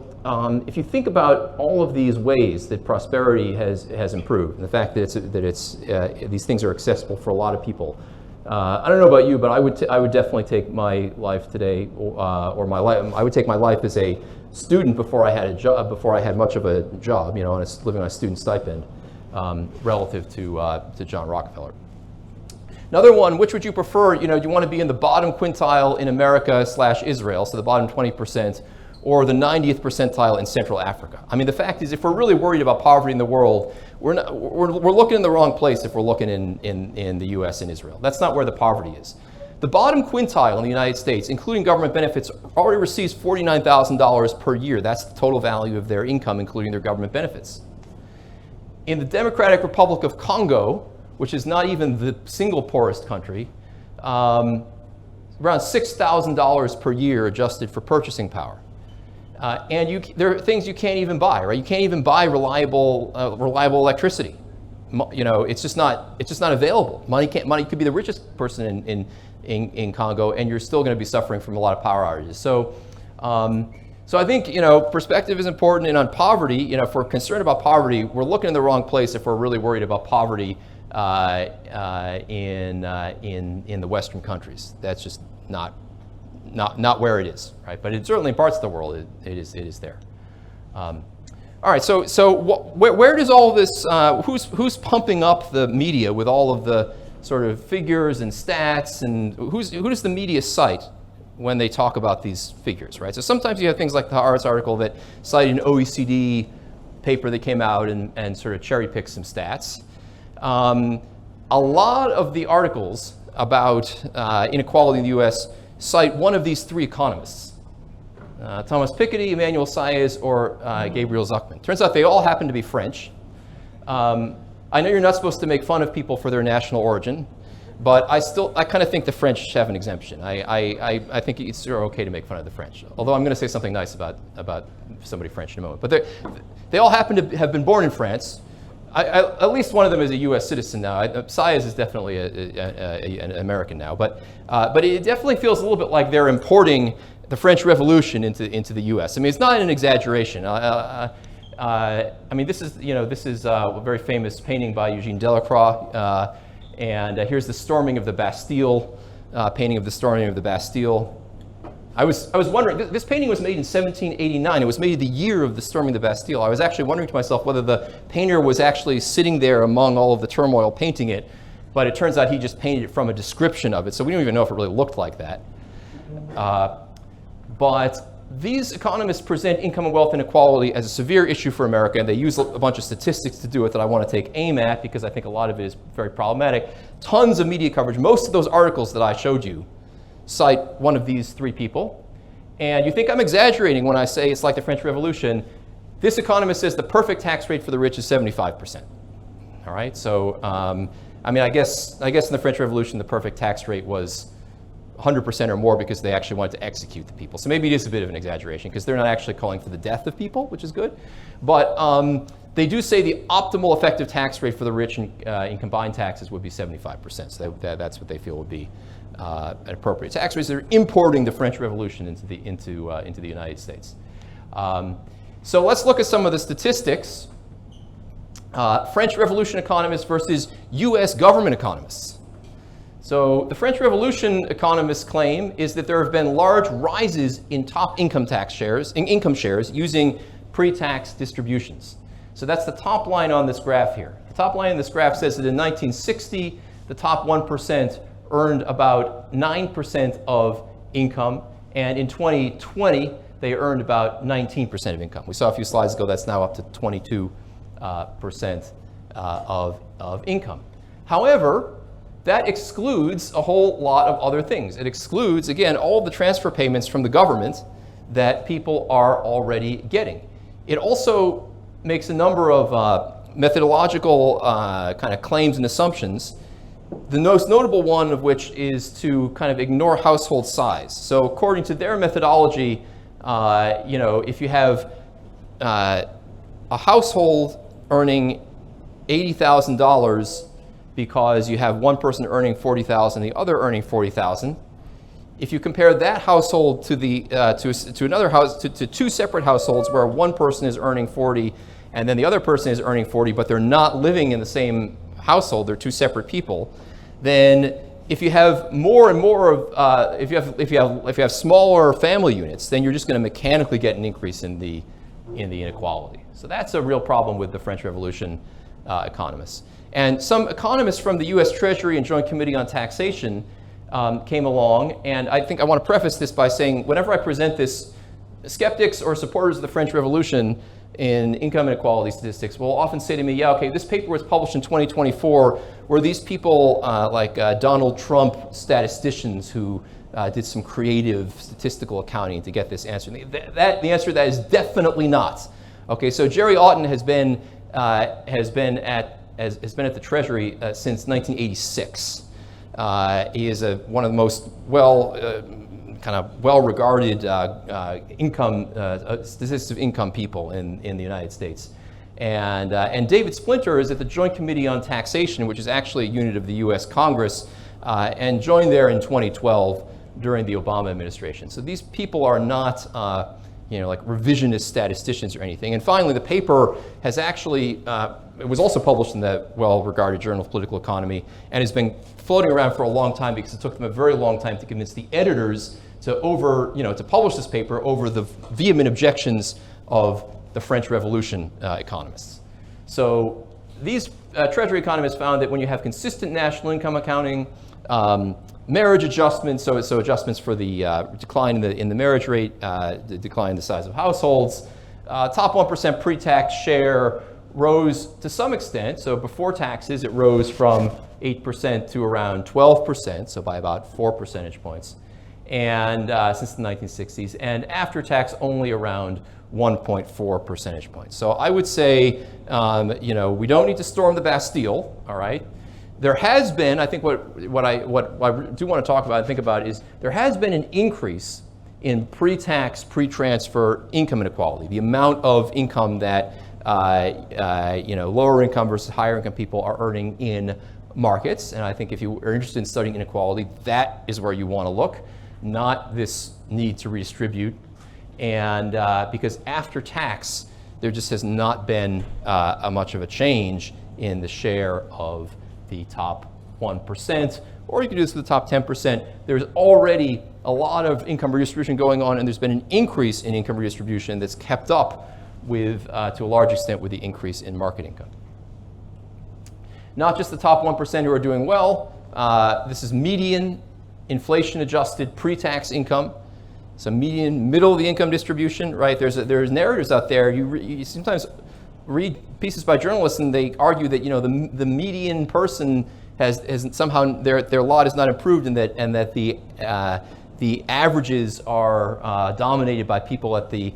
if you think about all of these ways that prosperity has improved, and the fact that these things are accessible for a lot of people, I don't know about you, but I would definitely take my life today, I would take my life as a student before I had a job, before I had much of a job, living on a student stipend, relative to John Rockefeller. Another one, which would you prefer? Do you want to be in the bottom quintile in America / Israel, so the bottom 20%, or the 90th percentile in Central Africa? I mean, the fact is, if we're really worried about poverty in the world, we're looking in the wrong place if we're looking in the U.S. and Israel. That's not where the poverty is. The bottom quintile in the United States, including government benefits, already receives $49,000 per year. That's the total value of their income, including their government benefits. In the Democratic Republic of Congo, which is not even the single poorest country, around $6,000 per year adjusted for purchasing power. And there are things you can't even buy, right? You can't even buy reliable electricity. It's just not available. Money could be the richest person in Congo, and you're still going to be suffering from a lot of power outages. So I think perspective is important. And on poverty, if we're concerned about poverty, we're looking in the wrong place if we're really worried about poverty in the Western countries. That's just not where it is, right? But certainly in parts of the world, it is there. All right, so where does all this? Who's pumping up the media with all of the sort of figures and stats, and who does the media cite when they talk about these figures, right? So sometimes you have things like the Haaretz article that cite an OECD paper that came out and sort of cherry pick some stats. A lot of the articles about inequality in the U.S. cite one of these three economists, Thomas Piketty, Emmanuel Saez, or Gabriel Zucman. Turns out they all happen to be French. I know you're not supposed to make fun of people for their national origin, but I kind of think the French have an exemption. I think it's okay to make fun of the French, although I'm going to say something nice about somebody French in a moment. But they all happen to have been born in France. At least one of them is a U.S. citizen now. Saez is definitely an American now, but it definitely feels a little bit like they're importing the French Revolution into the U.S. I mean, it's not an exaggeration. I mean, this is a very famous painting by Eugene Delacroix, and here's the storming of the Bastille, painting of the storming of the Bastille. I was wondering, this painting was made in 1789. It was made the year of the storming of the Bastille. I was actually wondering to myself whether the painter was actually sitting there among all of the turmoil painting it, but it turns out he just painted it from a description of it, so we don't even know if it really looked like that. But these economists present income and wealth inequality as a severe issue for America, and they use a bunch of statistics to do it that I want to take aim at because I think a lot of it is very problematic. Tons of media coverage. Most of those articles that I showed you cite one of these three people. And you think I'm exaggerating when I say it's like the French Revolution. This economist says the perfect tax rate for the rich is 75%. All right, so I mean, I guess in the French Revolution, the perfect tax rate was 100% or more because they actually wanted to execute the people. So maybe it is a bit of an exaggeration because they're not actually calling for the death of people, which is good. But they do say the optimal effective tax rate for the rich in combined taxes would be 75%. So that's what they feel would be an appropriate tax rate. So they're importing the French Revolution into the United States. So let's look at some of the statistics. French Revolution economists versus U.S. government economists. So the French Revolution, economists claim, is that there have been large rises in top income shares using pre-tax distributions. So that's the top line on this graph here. The top line in this graph says that in 1960, the top 1% earned about 9% of income, and in 2020, they earned about 19% of income. We saw a few slides ago that's now up to 22% of income. However, that excludes a whole lot of other things. It excludes, again, all the transfer payments from the government that people are already getting. It also makes a number of methodological kind of claims and assumptions, the most notable one of which is to kind of ignore household size. So according to their methodology, if you have a household earning $80,000 because you have one person earning $40,000, the other earning $40,000, if you compare that household to to two separate households where one person is earning 40 and then the other person is earning 40, but they're not living in the same household, they're two separate people, then if you have more and more of, if you have smaller family units, then you're just going to mechanically get an increase in the inequality. So that's a real problem with the French Revolution economists. And some economists from the U.S. Treasury and Joint Committee on Taxation came along, and I think I want to preface this by saying whenever I present this, skeptics or supporters of the French Revolution in income inequality statistics will often say to me, yeah, okay, this paper was published in 2024, were these people like Donald Trump statisticians who did some creative statistical accounting to get this answer? The answer to that is definitely not. Okay, so Jerry Auten has been at the Treasury since 1986. He is one of the most well-regarded statistics of income people in the United States. And David Splinter is at the Joint Committee on Taxation, which is actually a unit of the U.S. Congress, and joined there in 2012 during the Obama administration. So these people are not like revisionist statisticians or anything. And finally, the paper has actually, it was also published in the well-regarded Journal of Political Economy and has been floating around for a long time because it took them a very long time to convince the editors to publish this paper over the vehement objections of the French Revolution economists. So these Treasury economists found that when you have consistent national income accounting, marriage adjustments, so adjustments for the decline in the marriage rate, the decline in the size of households, top 1% pre-tax share rose to some extent. So before taxes, it rose from 8% to around 12%, so by about 4 percentage points, and since the 1960s, and after tax only around 1.4 percentage points. So I would say, we don't need to storm the Bastille, all right? There has been, I think what I do want to talk about and think about is there has been an increase in pre-tax, pre-transfer income inequality, the amount of income that lower income versus higher income people are earning in markets. And I think if you are interested in studying inequality, that is where you want to look, not this need to redistribute. And because after tax, there just has not been much of a change in the share of the top 1%, or you can do this with the top 10%. There's already a lot of income redistribution going on, and there's been an increase in income redistribution that's kept up with, to a large extent, with the increase in market income. Not just the top 1% who are doing well. This is median inflation-adjusted pre-tax income. So median, middle of the income distribution, right? There's narratives out there. You sometimes read pieces by journalists and they argue that the median person has somehow their lot is not improved, and that the averages are dominated by people at the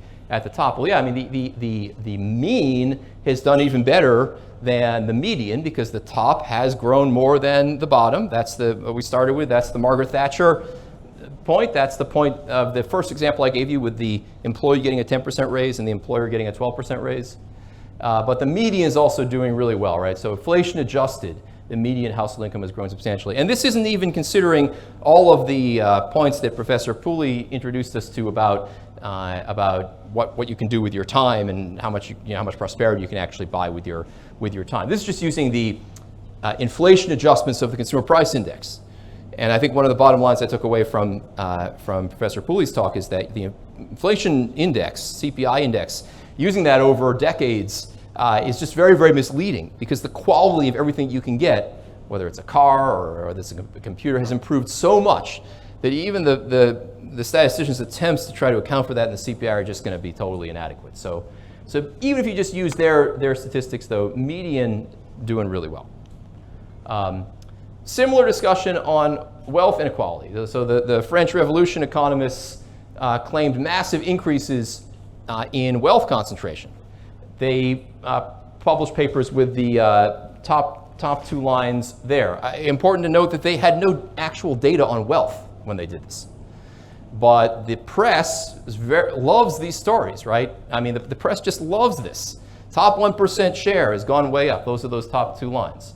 top. Well, yeah, I mean the mean has done even better than the median because the top has grown more than the bottom. That's what we started with. That's the Margaret Thatcher point. That's the point of the first example I gave you with the employee getting a 10% raise and the employer getting a 12% raise. But the median is also doing really well, right? So inflation adjusted, the median household income has grown substantially. And this isn't even considering all of the points that Professor Pooley introduced us to about what you can do with your time and how much prosperity you can actually buy with your time. This is just using the inflation adjustments of the consumer price index. And I think one of the bottom lines I took away from Professor Pooley's talk is that the inflation index, CPI index, using that over decades is just very, very misleading, because the quality of everything you can get, whether it's a car or this a computer, has improved so much that even the statisticians' attempts to try to account for that in the CPI are just going to be totally inadequate. So even if you just use their statistics, though, median doing really well. Similar discussion on wealth inequality. So the French Revolution economists claimed massive increases in wealth concentration. They published papers with the top two lines there. Important to note that they had no actual data on wealth when they did this. But the press loves these stories, right? I mean, the press just loves this. Top 1% share has gone way up. Those are those top two lines.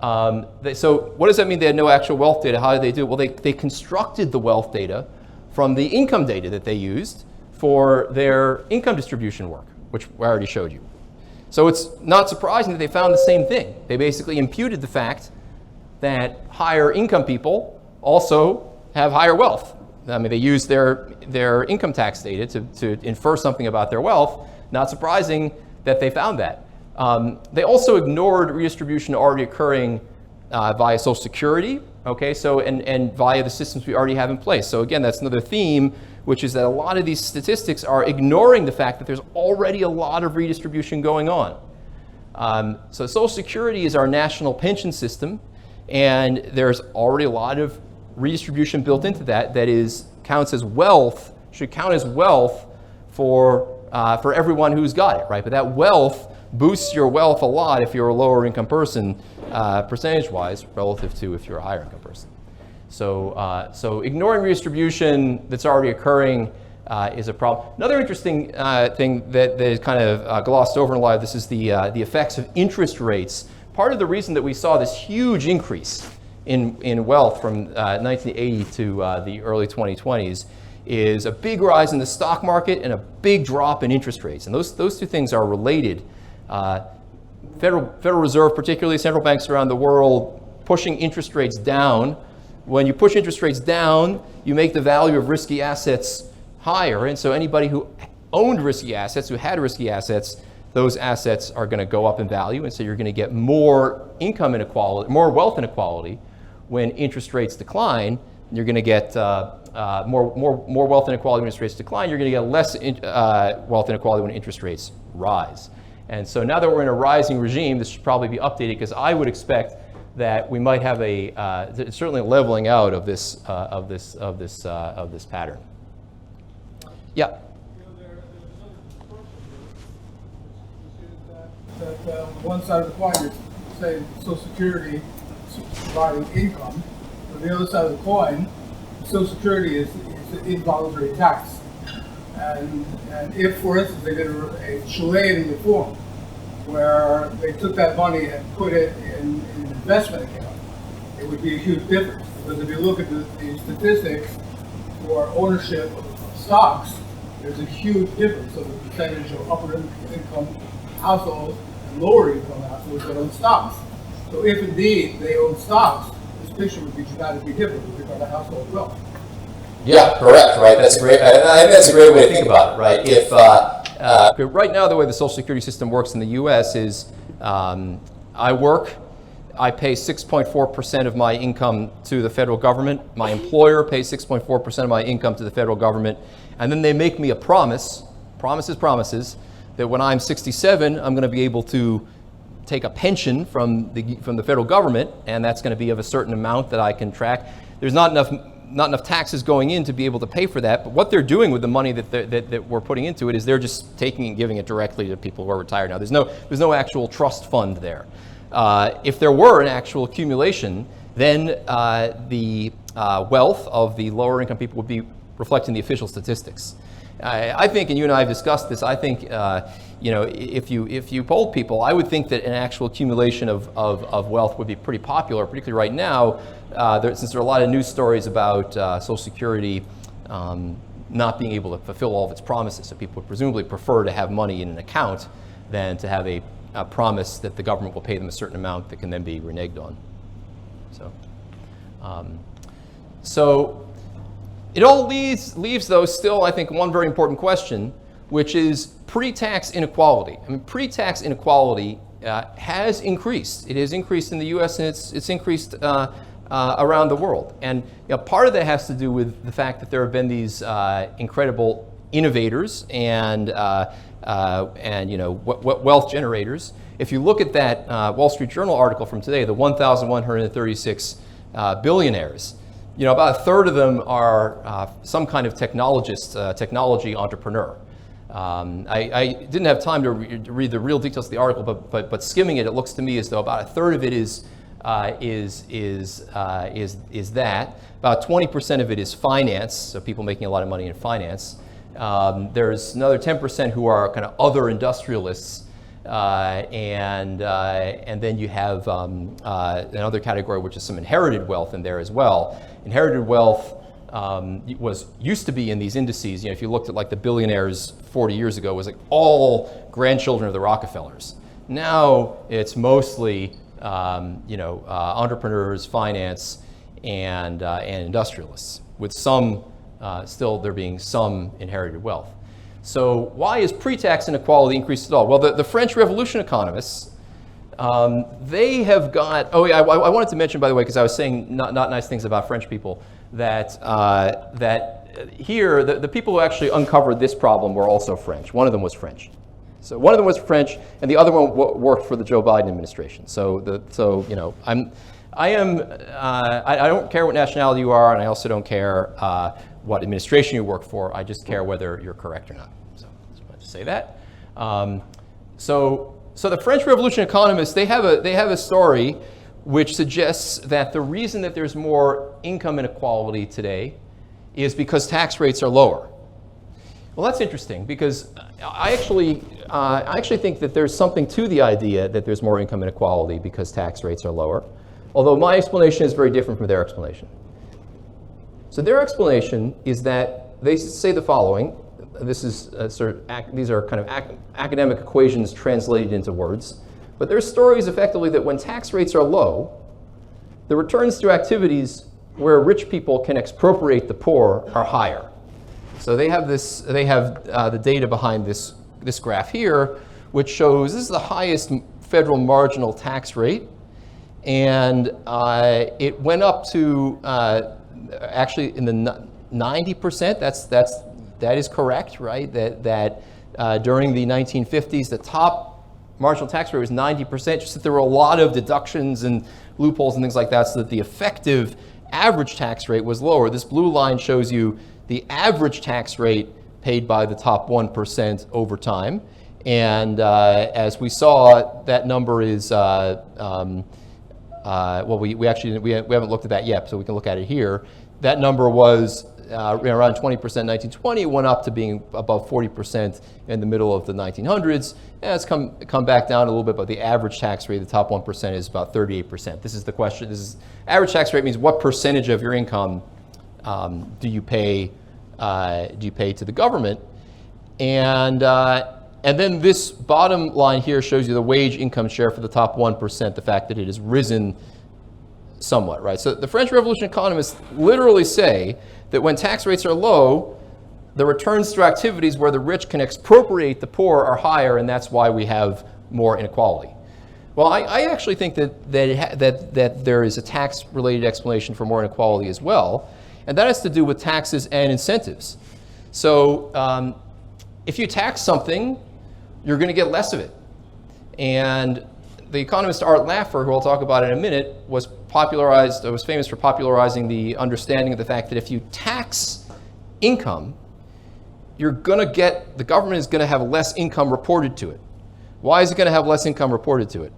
So what does that mean they had no actual wealth data? How did they do it? Well, they constructed the wealth data from the income data that they used for their income distribution work, which I already showed you. So it's not surprising that they found the same thing. They basically imputed the fact that higher income people also have higher wealth. I mean, they used their income tax data to infer something about their wealth. Not surprising that they found that. They also ignored redistribution already occurring via Social Security, okay, so and via the systems we already have in place. So again, that's another theme, which is that a lot of these statistics are ignoring the fact that there's already a lot of redistribution going on. So Social Security is our national pension system, and there's already a lot of redistribution built into that counts as wealth, should count as wealth for everyone who's got it, right? But that wealth boosts your wealth a lot if you're a lower income person, percentage-wise, relative to if you're a higher income person. So ignoring redistribution that's already occurring is a problem. Another interesting thing that is kind of glossed over in a lot of this is the effects of interest rates. Part of the reason that we saw this huge increase in wealth from 1980 to the early 2020s is a big rise in the stock market and a big drop in interest rates. And those two things are related. Federal Reserve, particularly central banks around the world, pushing interest rates down. When you push interest rates down, you make the value of risky assets higher. And so anybody who owned risky assets, who had risky assets, those assets are going to go up in value. And so you're going to get more income inequality, more wealth inequality when interest rates decline. You're going to get more wealth inequality when interest rates decline. You're going to get less wealth inequality when interest rates rise. And so now that we're in a rising regime, this should probably be updated, because I would expect that we might have certainly a leveling out of this pattern. Yeah. That one side of the coin, you're saying Social Security providing income. On the other side of the coin, Social Security is an involuntary tax. And if, for instance, they did a Chilean reform where they took that money and put it in an investment account, it would be a huge difference. Because if you look at the statistics for ownership of stocks, there's a huge difference of the percentage of upper income households and lower income households that own stocks. So if indeed they own stocks, this picture would be dramatically different with regard to household wealth. Yeah, correct, right? That's great. I think that's a great way to think about it, right? If right now the way the Social Security system works in the U.S. is I work, I pay 6.4% of my income to the federal government. My employer pays 6.4% of my income to the federal government, and then they make me a promises, that when I'm 67, I'm going to be able to take a pension from the federal government, and that's going to be of a certain amount that I can track. There's not enough taxes going in to be able to pay for that, but what they're doing with the money that we're putting into it is they're just taking and giving it directly to people who are retired now. There's no actual trust fund there. If there were an actual accumulation, then the wealth of the lower income people would be reflecting the official statistics. I think, and you and I have discussed this, I think if you polled people, I would think that an actual accumulation of wealth would be pretty popular, particularly right now, since there are a lot of news stories about Social Security not being able to fulfill all of its promises. So people would presumably prefer to have money in an account than to have a promise that the government will pay them a certain amount that can then be reneged on. So, So it all leaves though still, I think, one very important question, which is pre-tax inequality. I mean, pre-tax inequality has increased. It has increased in the U.S. and it's increased around the world. And part of that has to do with the fact that there have been these incredible innovators and wealth generators. If you look at that Wall Street Journal article from today, the 1,136 billionaires, about a third of them are some kind of technology entrepreneur. I didn't have time to read the real details of the article, but skimming it, it looks to me as though about a third of it is that. About 20% of it is finance, so people making a lot of money in finance. There's another 10% who are kind of other industrialists, and then you have another category which is some inherited wealth in there as well. Inherited wealth used to be in these indices. If you looked at like the billionaires 40 years ago, it was like all grandchildren of the Rockefellers. Now it's mostly entrepreneurs, finance, and industrialists, with some still there being some inherited wealth. So why is pre-tax inequality increased at all? Well, the French Revolution economists, they have got. Oh yeah, I wanted to mention, by the way, because I was saying not nice things about French people, that here the people who actually uncovered this problem were also French. One of them was French. So one of them was French, and the other one worked for the Joe Biden administration. I don't care what nationality you are, and I also don't care what administration you work for. I just care whether you're correct or not. So I just wanted to say that. So the French Revolution economists, they have a story which suggests that the reason that there's more income inequality today is because tax rates are lower. Well, that's interesting, because I actually think that there's something to the idea that there's more income inequality because tax rates are lower, although my explanation is very different from their explanation. So their explanation is that they say the following. This is these are kind of academic equations translated into words, but their story is effectively that when tax rates are low, the returns to activities where rich people can expropriate the poor are higher. So they have this. They have the data behind this graph here, which shows this is the highest federal marginal tax rate, and it went up to actually in the 90%. That is correct, right? That during the 1950s, the top marginal tax rate was 90%. Just that there were a lot of deductions and loopholes and things like that, so that the effective average tax rate was lower. This blue line shows you the average tax rate paid by the top 1% over time. And as we saw, that number is, we haven't looked at that yet, so we can look at it here. That number was around 20% in 1920, went up to being above 40% in the middle of the 1900s. And it's come back down a little bit, but the average tax rate, the top 1%, is about 38%. This is the question. Average tax rate means what percentage of your income do you pay to the government? And then this bottom line here shows you the wage income share for the top 1%, the fact that it has risen somewhat, right? So the French Revolution economists literally say that when tax rates are low, the returns through activities where the rich can expropriate the poor are higher, and that's why we have more inequality. Well, I actually think that there is a tax-related explanation for more inequality as well, and that has to do with taxes and incentives. So if you tax something, you're going to get less of it. And the economist Art Laffer, who I'll talk about in a minute, was famous for popularizing the understanding of the fact that if you tax income, the government is going to have less income reported to it. Why is it going to have less income reported to it?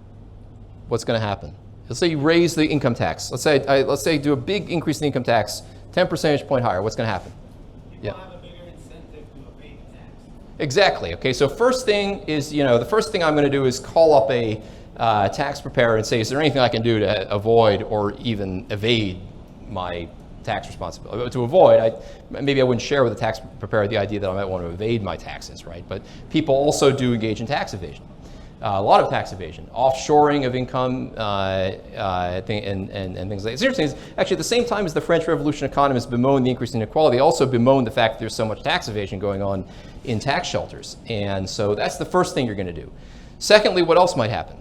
What's going to happen? Let's say you raise the income tax. Let's say do a big increase in the income tax, 10 percentage point higher. What's going to happen? People have a bigger incentive to evade the tax. Exactly. Okay. So first thing is, the first thing I'm going to do is call up a tax preparer and say, is there anything I can do to avoid or even evade my tax responsibility? To avoid, maybe I wouldn't share with the tax preparer the idea that I might want to evade my taxes, right? But people also do engage in tax evasion. A lot of tax evasion, offshoring of income, and things like that. It's interesting, actually at the same time as the French Revolution economists bemoaned the increase in inequality, they also bemoaned the fact that there's so much tax evasion going on in tax shelters. And so that's the first thing you're going to do. Secondly, what else might happen?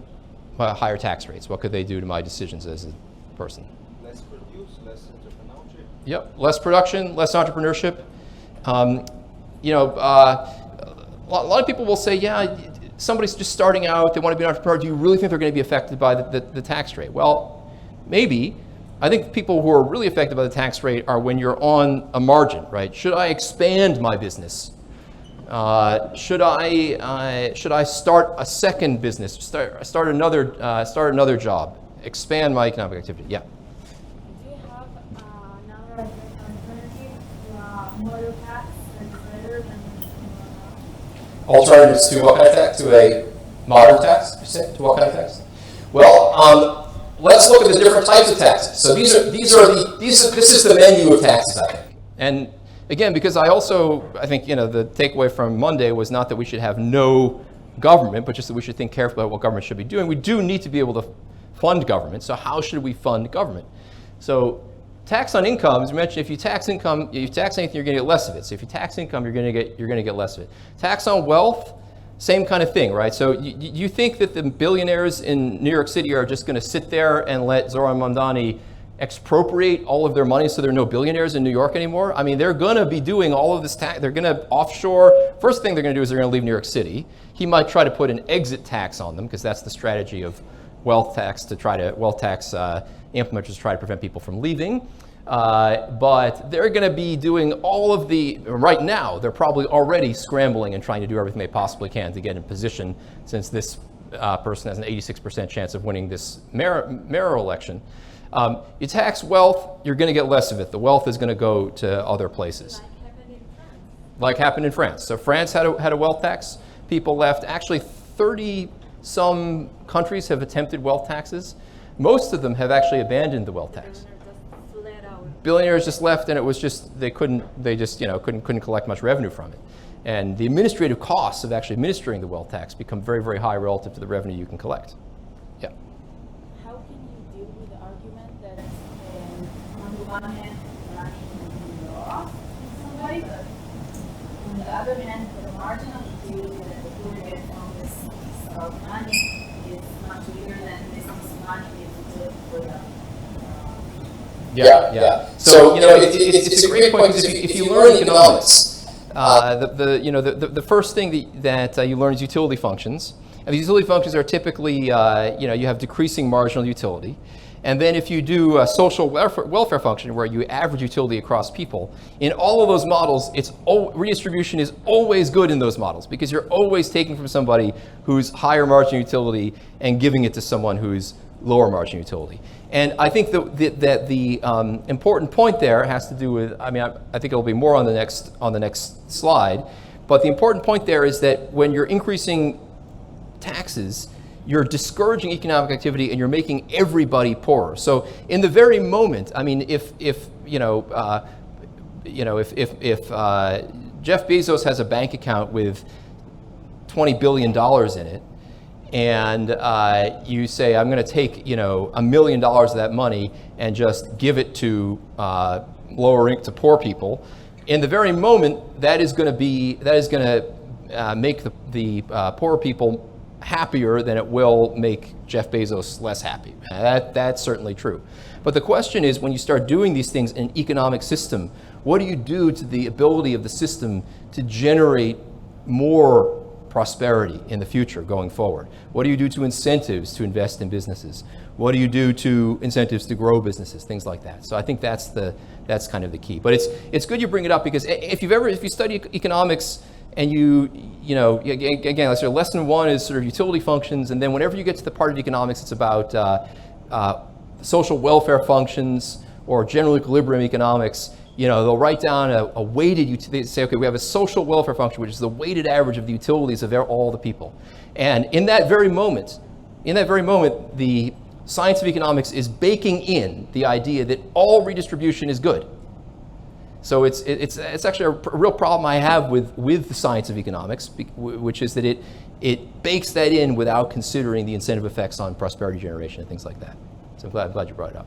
Higher tax rates. What could they do to my decisions as a person? Less produce, less entrepreneurship. Yep, less production, less entrepreneurship. A lot of people will say, yeah, somebody's just starting out, they want to be an entrepreneur. Do you really think they're going to be affected by the tax rate? Well, maybe. I think people who are really affected by the tax rate are when you're on a margin, right? Should I expand my business? Should I start a second business? Start another job? Expand my economic activity? Yeah. Do you have another alternative to model tax that is better than Alternatives to what kind of tax? To a modern tax? You say? To what kind of tax? Well, let's look at the different types of taxes. So this is the menu of taxes, I think. And again, because I think the takeaway from Monday was not that we should have no government, but just that we should think carefully about what government should be doing. We do need to be able to fund government. So how should we fund government? So tax on income, as I mentioned, if you tax income, if you tax anything, you're going to get less of it. So if you tax income, you're going to get less of it. Tax on wealth, same kind of thing, right? So you think that the billionaires in New York City are just going to sit there and let Zoran Mamdani expropriate all of their money so there are no billionaires in New York anymore? I mean, they're going to be doing all of this tax. They're going to offshore. First thing they're going to do is they're going to leave New York City. He might try to put an exit tax on them because that's the strategy of wealth tax implementers try to prevent people from leaving. But they're going to be doing all of right now, they're probably already scrambling and trying to do everything they possibly can to get in position, since this person has an 86% chance of winning this mayoral election. You tax wealth, you're going to get less of it. The wealth is going to go to other places. Like happened in France. So France had a wealth tax. People left. Actually, 30-some countries have attempted wealth taxes. Most of them have actually abandoned the wealth tax. Billionaires just left, and it was just couldn't collect much revenue from it. And the administrative costs of actually administering the wealth tax become very, very high relative to the revenue you can collect. Yeah. How can you deal with the argument that on the one hand, money can be lost to somebody, but on the other hand, the margin of the deal that the poor get from this piece of money is much bigger than this piece of money is good for them? Yeah. So it's a great point, because if you learn economics, the first thing that you learn is utility functions, and the utility functions are typically you have decreasing marginal utility, and then if you do a social welfare function where you average utility across people, in all of those models, redistribution is always good in those models, because you're always taking from somebody who's higher marginal utility and giving it to someone who's lower marginal utility. And I think that the important point there has to do with, I think it'll be more on the next slide, but the important point there is that when you're increasing taxes, you're discouraging economic activity and you're making everybody poorer. So in the very moment, if Jeff Bezos has a bank account with $20 billion in it, and you say, I'm going to take $1 million of that money and just give it to to poor people. In the very moment, that is going to make the poor people happier than it will make Jeff Bezos less happy. That's certainly true. But the question is, when you start doing these things in an economic system, what do you do to the ability of the system to generate more prosperity in the future going forward? What do you do to incentives to invest in businesses? What do you do to incentives to grow businesses? Things like that. So I think that's kind of the key. But it's good you bring it up, because if you study economics and again, let's say lesson one is sort of utility functions, and then whenever you get to the part of economics, it's about social welfare functions or general equilibrium economics. They'll write down a weighted utility. They say, okay, we have a social welfare function, which is the weighted average of the utilities of all the people. And in that very moment, the science of economics is baking in the idea that all redistribution is good. So it's actually a real problem I have with the science of economics, which is that it bakes that in without considering the incentive effects on prosperity generation and things like that. So I'm glad you brought it up.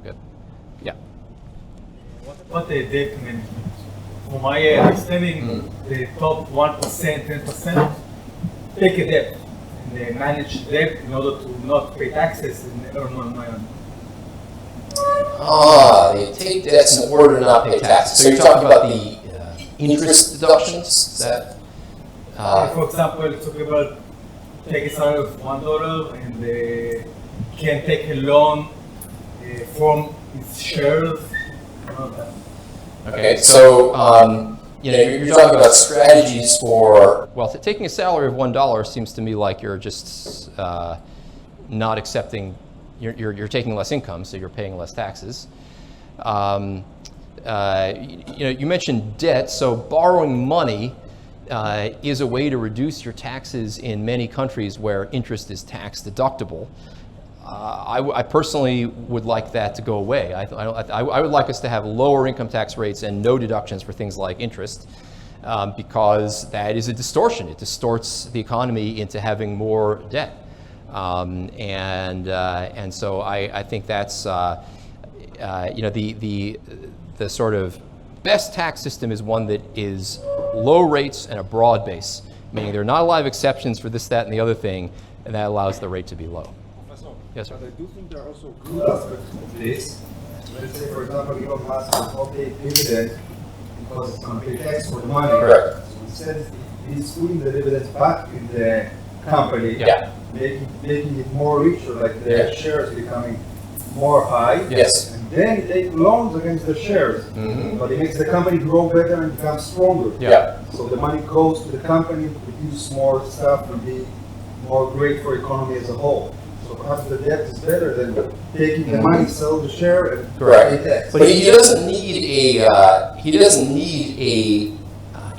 Good. Yeah. What the debt management? From my understanding, the top 1%, 10% take a debt and they manage debt in order to not pay taxes and earn more money. They take debts in order to not pay taxes. So you're talking about the interest deductions? Is that, For example, talk about take a salary of $1 and they can take a loan from its shares. okay, so you're talking about strategies for, well, taking a salary of $1 seems to me like you're just not accepting, you're taking less income, so you're paying less taxes. You mentioned debt, so borrowing money is a way to reduce your taxes in many countries where interest is tax deductible. I personally would like that to go away. I would like us to have lower income tax rates and no deductions for things like interest, because that is a distortion. It distorts the economy into having more debt. And so I think that's the sort of best tax system is one that is low rates and a broad base, meaning there are not a lot of exceptions for this, that, and the other thing, and that allows the rate to be low. Professor, yes, sir. But I do think there are also good aspects of this. Let's say, for example, Elon Musk will not pay dividend because it's going to pay tax for the money. Correct. So instead, he's putting the dividends back in the company, Yeah. making it more richer, like the shares becoming more high. Yes. And then he takes loans against the shares, but it makes the company grow better and become stronger. Yeah. So the money goes to the company to produce more stuff and be more great for economy as a whole. So perhaps the debt is better than taking the money, sell the share, and pay tax. But he doesn't need a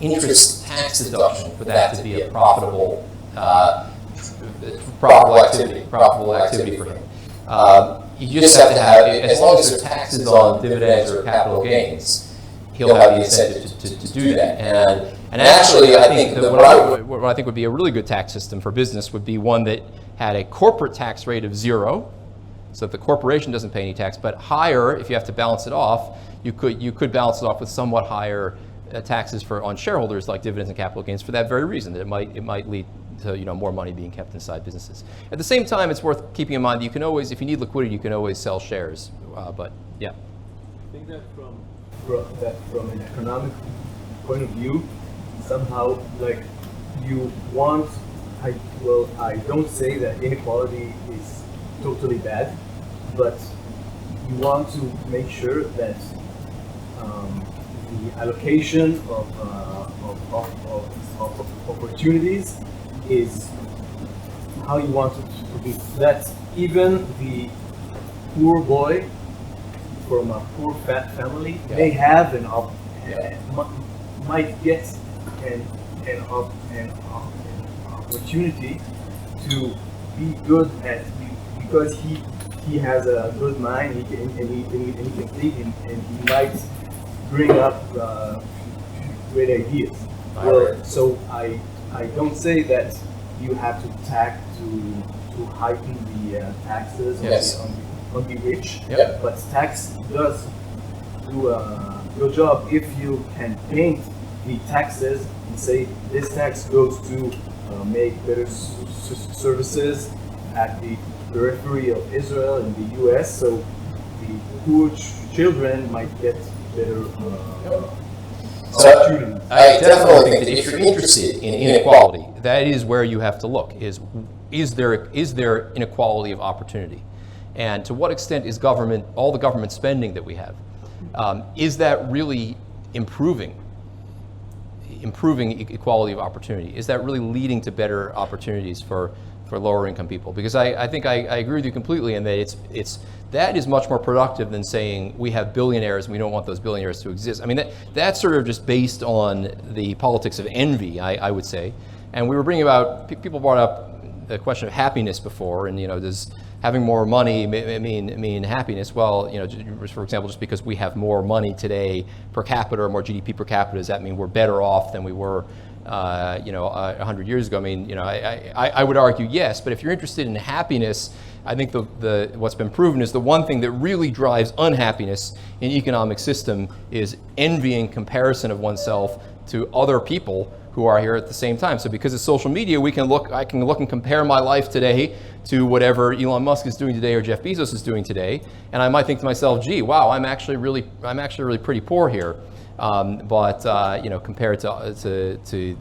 interest tax deduction for that to be a profitable activity for him. You just have to have, as long as there are taxes on dividends or capital gains, he'll have the incentive to do that. And actually, I think that what I think would be a really good tax system for business would be one that had a corporate tax rate of 0, so that the corporation doesn't pay any tax, but higher if you have to balance it off. You could balance it off with somewhat higher taxes on shareholders like dividends and capital gains for that very reason, that it might lead to more money being kept inside businesses. At the same time, it's worth keeping in mind that you can always, if you need liquidity, you can always sell shares. But yeah. I think that from an economic point of view, somehow like you want, I don't say that inequality is totally bad, but you want to make sure that the allocation of opportunities is how you want it to be. That even the poor boy from a poor family may have might get an opportunity to be good at, because he has a good mind, he can think, and he might bring up great ideas. So I don't say that you have to heighten the taxes on the rich, but tax does do a good job if you can paint the taxes and say this tax goes to make better services at the periphery of Israel and the US, so the poor children might get better opportunities. I definitely think that if you're interested in inequality, that is where you have to look, is there inequality of opportunity? And to what extent is all the government spending that we have, is that really improving equality of opportunity? Is that really leading to better opportunities for lower income people? Because I think I agree with you completely in that that is much more productive than saying we have billionaires and we don't want those billionaires to exist. I mean, that's sort of just based on the politics of envy, I would say. And we were bringing about, people brought up the question of happiness before, and having more money mean happiness? Well, for example, just because we have more money today per capita or more GDP per capita, does that mean we're better off than we were 100 years ago? I would argue yes, but if you're interested in happiness, I think what's been proven is the one thing that really drives unhappiness in economic system is envying comparison of oneself to other people who are here at the same time. So because of social media, I can look and compare my life today to whatever Elon Musk is doing today or Jeff Bezos is doing today, and I might think to myself, gee, wow, I'm actually really pretty poor here. Compared to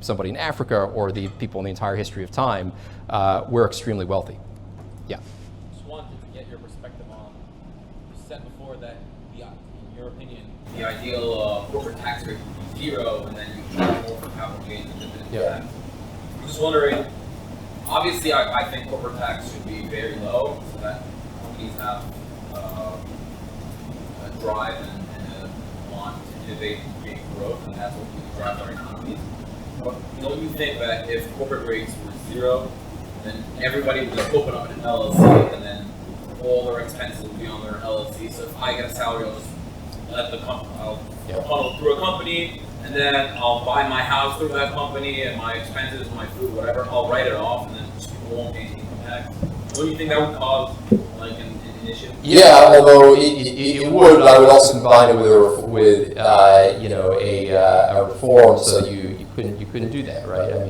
somebody in Africa or the people in the entire history of time, we're extremely wealthy. Yeah. Just wanted to get your perspective on, you said before that, in your opinion, the ideal corporate tax rate would be 0, and then you charge more for capital gains and dividend tax. I'm just wondering, obviously I think corporate tax should be very low, so that companies have a drive and a want to innovate and create growth, and that's what really drives our economies. But don't you think that if corporate rates were 0, then everybody would just open up an LLC, and then all their expenses would be on their LLC? So if I get a salary, I'll just let the company, I'll funnel through a company, and then I'll buy my house through that company, and my expenses, my food, whatever, I'll write it off, and then people won't pay any income tax. Don't you think that would cause like an issue? Yeah, although it would, I would also combine it with a reform so that you couldn't do that, right? I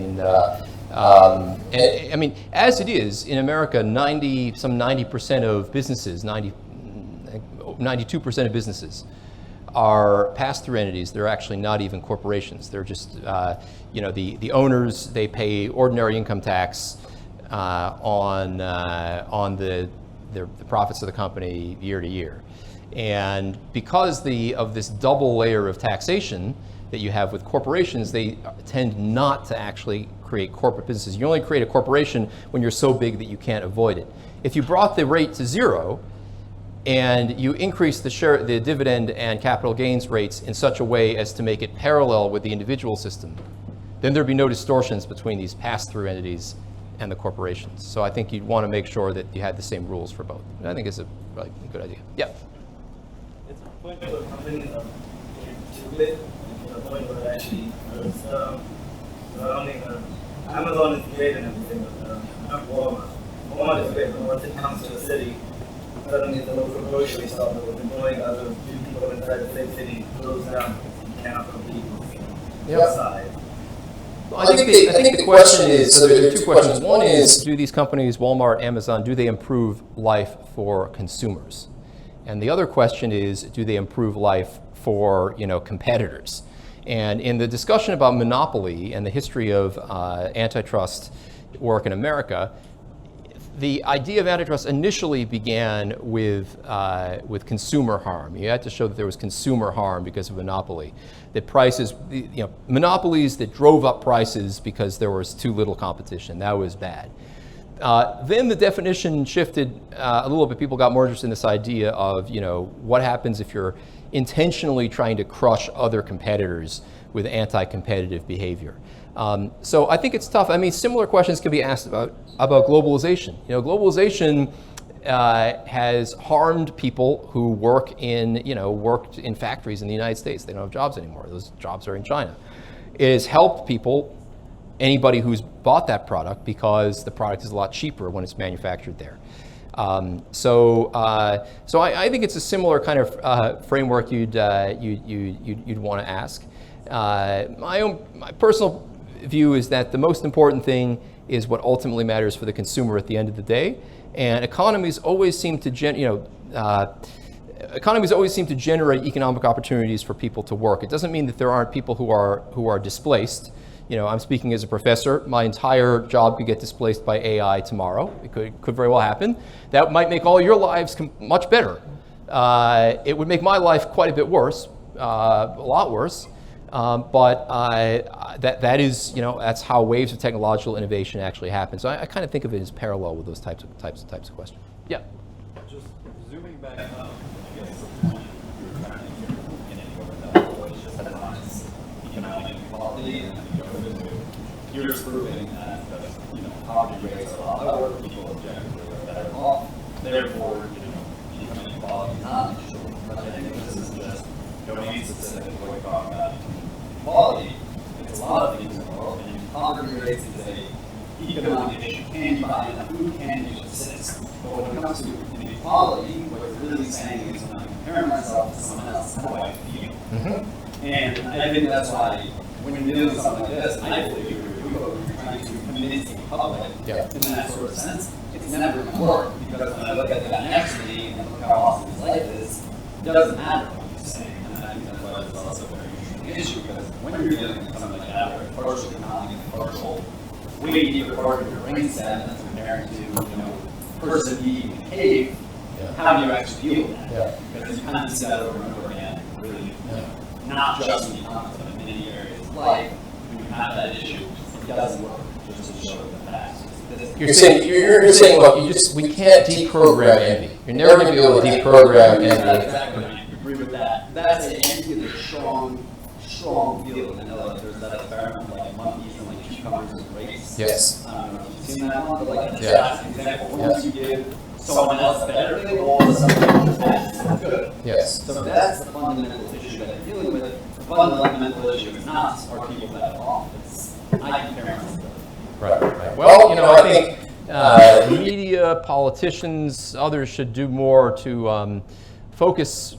mean, as it is in America, 90% of businesses, 92% of businesses are pass-through entities. They're actually not even corporations. They're just, the owners, they pay ordinary income tax on the profits of the company year to year. And because of this double layer of taxation that you have with corporations, they tend not to actually create corporate businesses. You only create a corporation when you're so big that you can't avoid it. If you brought the rate to 0 and you increase the dividend and capital gains rates in such a way as to make it parallel with the individual system, then there'd be no distortions between these pass-through entities and the corporations. So I think you'd want to make sure that you had the same rules for both. And I think it's a really good idea. Yeah. It's a point where companies are too big, to the point where actually Amazon is great and everything, but not Walmart. Walmart is great, but once it comes to the city, suddenly the local grocery store that was employing other few people inside the same city closed down. You cannot compete with the outside. Well, I think the question is, so there are two questions. One is, do these companies, Walmart, Amazon, do they improve life for consumers? And the other question is, do they improve life for competitors? And in the discussion about monopoly and the history of antitrust work in America, the idea of antitrust initially began with consumer harm. You had to show that there was consumer harm because of monopoly. That prices, monopolies that drove up prices because there was too little competition. That was bad. Then the definition shifted a little bit. People got more interested in this idea of, what happens if you're intentionally trying to crush other competitors with anti-competitive behavior. So I think it's tough. I mean, similar questions can be asked about globalization. Globalization has harmed people who worked in factories in the United States. They don't have jobs anymore. Those jobs are in China. It has helped people, anybody who's bought that product, because the product is a lot cheaper when it's manufactured there. So I think it's a similar kind of framework you'd want to ask. My personal view is that the most important thing is what ultimately matters for the consumer at the end of the day. And economies always seem to generate economic opportunities for people to work. It doesn't mean that there aren't people who are displaced. I'm speaking as a professor. My entire job could get displaced by AI tomorrow. It could very well happen. That might make all your lives much better. It would make my life quite a bit worse, a lot worse. But that is, that's how waves of technological innovation actually happen. So I kind of think of it as parallel with those types of questions. Yeah. Just zooming back up, I guess the point you were trying to make in the beginning over that was just headlines, economic equality, and you're proving that poverty rates are a lot lower. People object to better off. Therefore, becoming inequality is not an issue. But I think this is just domain specific what we're talking about. Equality, it's a lot of things in the world, and poverty rates is a economic issue. Can you buy enough food? Can you subsist? But when it comes to inequality, what it's really saying is when I'm comparing myself to someone else, how do I feel? And I think that's why when you're dealing with something like this, I fully agree with you. You're trying to convince the public in that sort of sense. It's never going to work because when I look at the guy next to me and look how awesome his life is, it doesn't matter what you're saying. And I think that's why it's also a very interesting issue because when you're dealing with something like that, where it's partial economic and partial way deeper part of your brain stem that's comparing to person being in a cave, how do you actually deal with that? Because you kind of see that over and over again, really, not just in the economy, but in many areas of life, when you have that issue, it doesn't work, just to show the facts. You're saying, look, we can't deprogram envy. You're never going to be able to deprogram envy. Exactly, I agree with that. That's an envy is a strong field. I know there's that experiment with like monkeys and like cucumbers and grapes. Yes. I don't know if you've seen that one, but like it's just an example. Once you give someone else better, they all of a sudden that's good. Yes. So that's the fundamental issue that they're dealing with. The fundamental issue is not are people that are off. It's I compare myself. Right. Well, I think media, politicians, others should do more to focus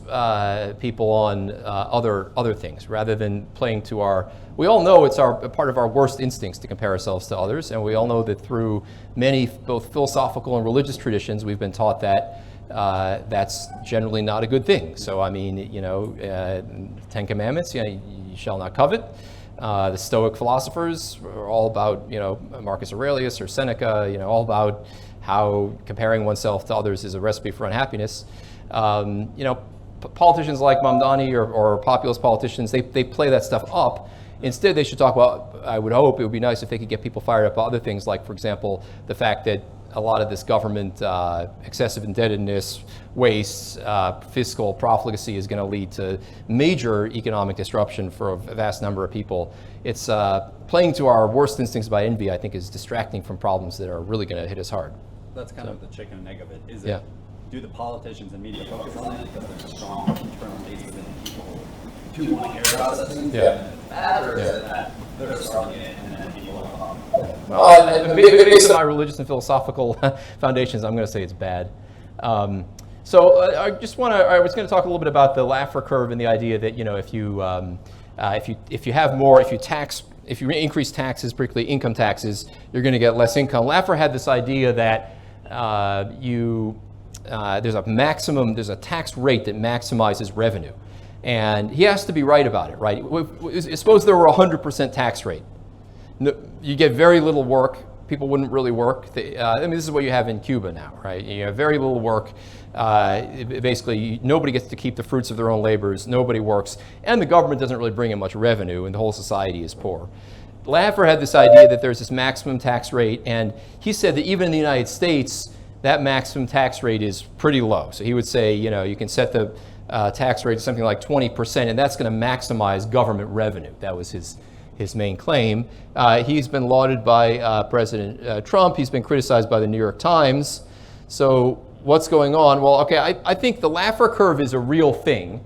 people on other things rather than playing to our. We all know it's a part of our worst instincts to compare ourselves to others, and we all know that through many both philosophical and religious traditions, we've been taught that that's generally not a good thing. So I mean, Ten Commandments, you shall not covet. The Stoic philosophers are all about, Marcus Aurelius or Seneca, all about how comparing oneself to others is a recipe for unhappiness. Politicians like Mamdani or populist politicians, they play that stuff up. Instead, they should talk about, I would hope, it would be nice if they could get people fired up about other things, like, for example, the fact that a lot of this government excessive indebtedness, waste, fiscal profligacy is going to lead to major economic disruption for a vast number of people. It's playing to our worst instincts by envy, I think, is distracting from problems that are really going to hit us hard. That's kind of the chicken and egg of it. Is it? Do the politicians and media focus on it because there's a strong internal basis in people who want to care about such things? Or is it that they're starting it and then people are well, based on my religious and philosophical foundations, I'm going to say it's bad. So I was going to talk a little bit about the Laffer curve and the idea that if you increase taxes, particularly income taxes, you're going to get less income. Laffer had this idea that there's a tax rate that maximizes revenue, and he has to be right about it, right? Suppose there were 100% tax rate. You get very little work. People wouldn't really work. This is what you have in Cuba now, right? You have very little work. Basically, nobody gets to keep the fruits of their own labors. Nobody works, and the government doesn't really bring in much revenue, and the whole society is poor. Laffer had this idea that there's this maximum tax rate, and he said that even in the United States, that maximum tax rate is pretty low. So he would say, you can set the tax rate to something like 20%, and that's going to maximize government revenue. That was his main claim. He's been lauded by President Trump. He's been criticized by the New York Times. So what's going on? Well, okay, I think the Laffer curve is a real thing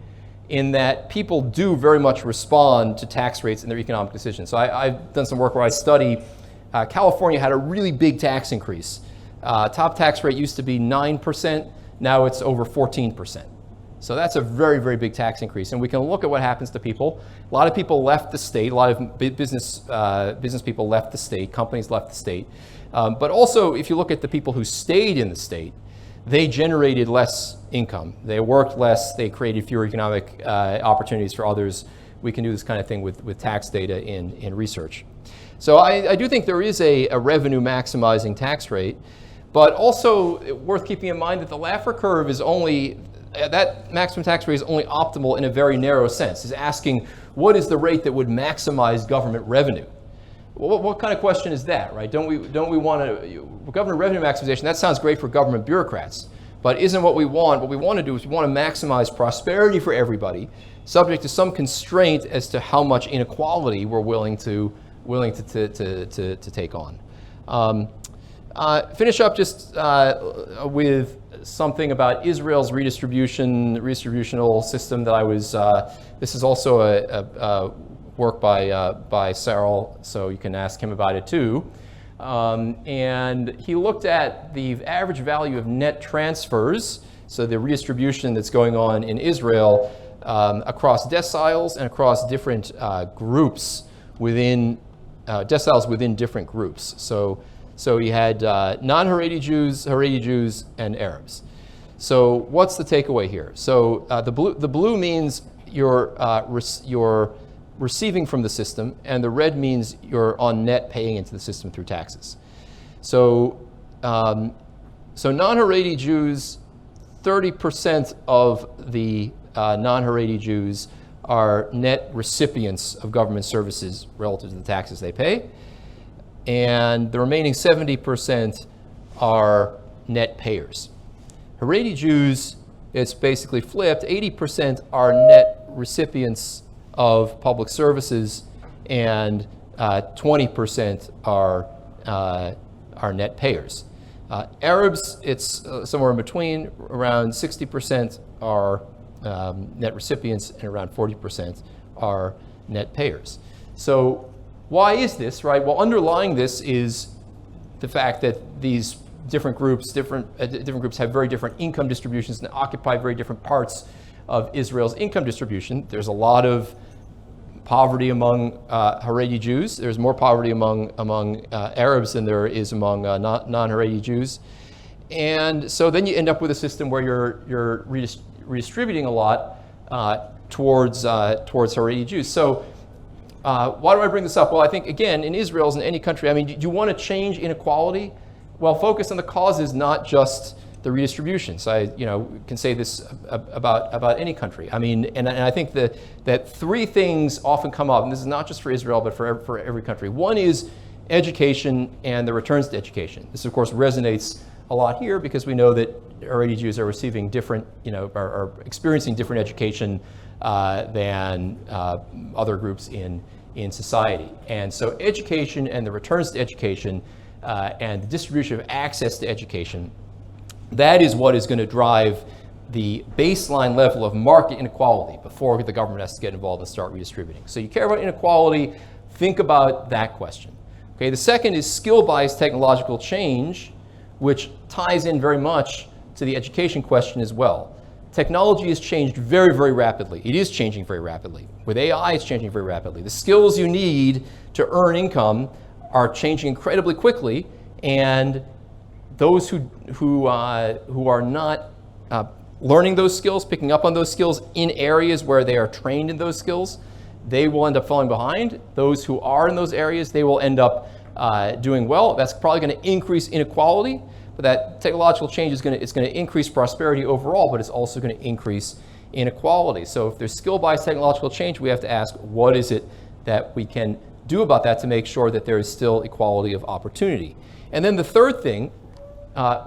in that people do very much respond to tax rates in their economic decisions. So I've done some work where I study. California had a really big tax increase. Top tax rate used to be 9%. Now it's over 14%. So that's a very, very big tax increase. And we can look at what happens to people. A lot of people left the state. A lot of business people left the state. Companies left the state. But also, if you look at the people who stayed in the state, they generated less income. They worked less. They created fewer economic opportunities for others. We can do this kind of thing with tax data in research. So I do think there is a revenue maximizing tax rate, but also worth keeping in mind that the Laffer curve is only, that maximum tax rate is only optimal in a very narrow sense. It's asking what is the rate that would maximize government revenue? What kind of question is that, right? Don't we want to, government revenue maximization, that sounds great for government bureaucrats, but isn't what we want. What we want to do is we want to maximize prosperity for everybody, subject to some constraint as to how much inequality we're willing to take on. finish up just with something about Israel's redistributional system that I was, this is also a work by Searle, so you can ask him about it too. And he looked at the average value of net transfers, so the redistribution that's going on in Israel across deciles and across different groups within, deciles within different groups. So he had non-Haredi Jews, and Arabs. So what's the takeaway here? So the blue means you're receiving from the system, and the red means you're on net paying into the system through taxes. So non-Haredi Jews, 30% of the non-Haredi Jews are net recipients of government services relative to the taxes they pay. And the remaining 70% are net payers. Haredi Jews, it's basically flipped. 80% are net recipients of public services, and 20% are net payers. Arabs, it's somewhere in between. Around 60% are net recipients, and around 40% are net payers. So why is this, right? Well, underlying this is the fact that these different groups have very different income distributions and occupy very different parts of Israel's income distribution. There's a lot of poverty among Haredi Jews. There's more poverty among Arabs than there is among non-Haredi Jews. And so then you end up with a system where you're redistributing a lot towards Haredi Jews. So why do I bring this up? Well, I think, again, in Israel, as in any country, I mean, do you want to change inequality? Well, focus on the causes, not just the redistribution. So I can say this about any country. I mean, and I think that three things often come up, and this is not just for Israel, but for every country. One is education and the returns to education. This, of course, resonates a lot here because we know that Haredi Jews are receiving different, are experiencing different education than other groups in society. And so education and the returns to education and the distribution of access to education, that is what is going to drive the baseline level of market inequality before the government has to get involved and start redistributing. So you care about inequality, think about that question. Okay, the second is skill-biased technological change, which ties in very much to the education question as well. Technology has changed very, very rapidly. It is changing very rapidly. With AI, it's changing very rapidly. The skills you need to earn income are changing incredibly quickly, and those who are not learning those skills, picking up on those skills in areas where they are trained in those skills, they will end up falling behind. Those who are in those areas, they will end up doing well. That's probably going to increase inequality, but that technological change is going to increase prosperity overall, but it's also going to increase inequality. So if there's skill-biased technological change, we have to ask, what is it that we can do about that to make sure that there is still equality of opportunity? And then the third thing,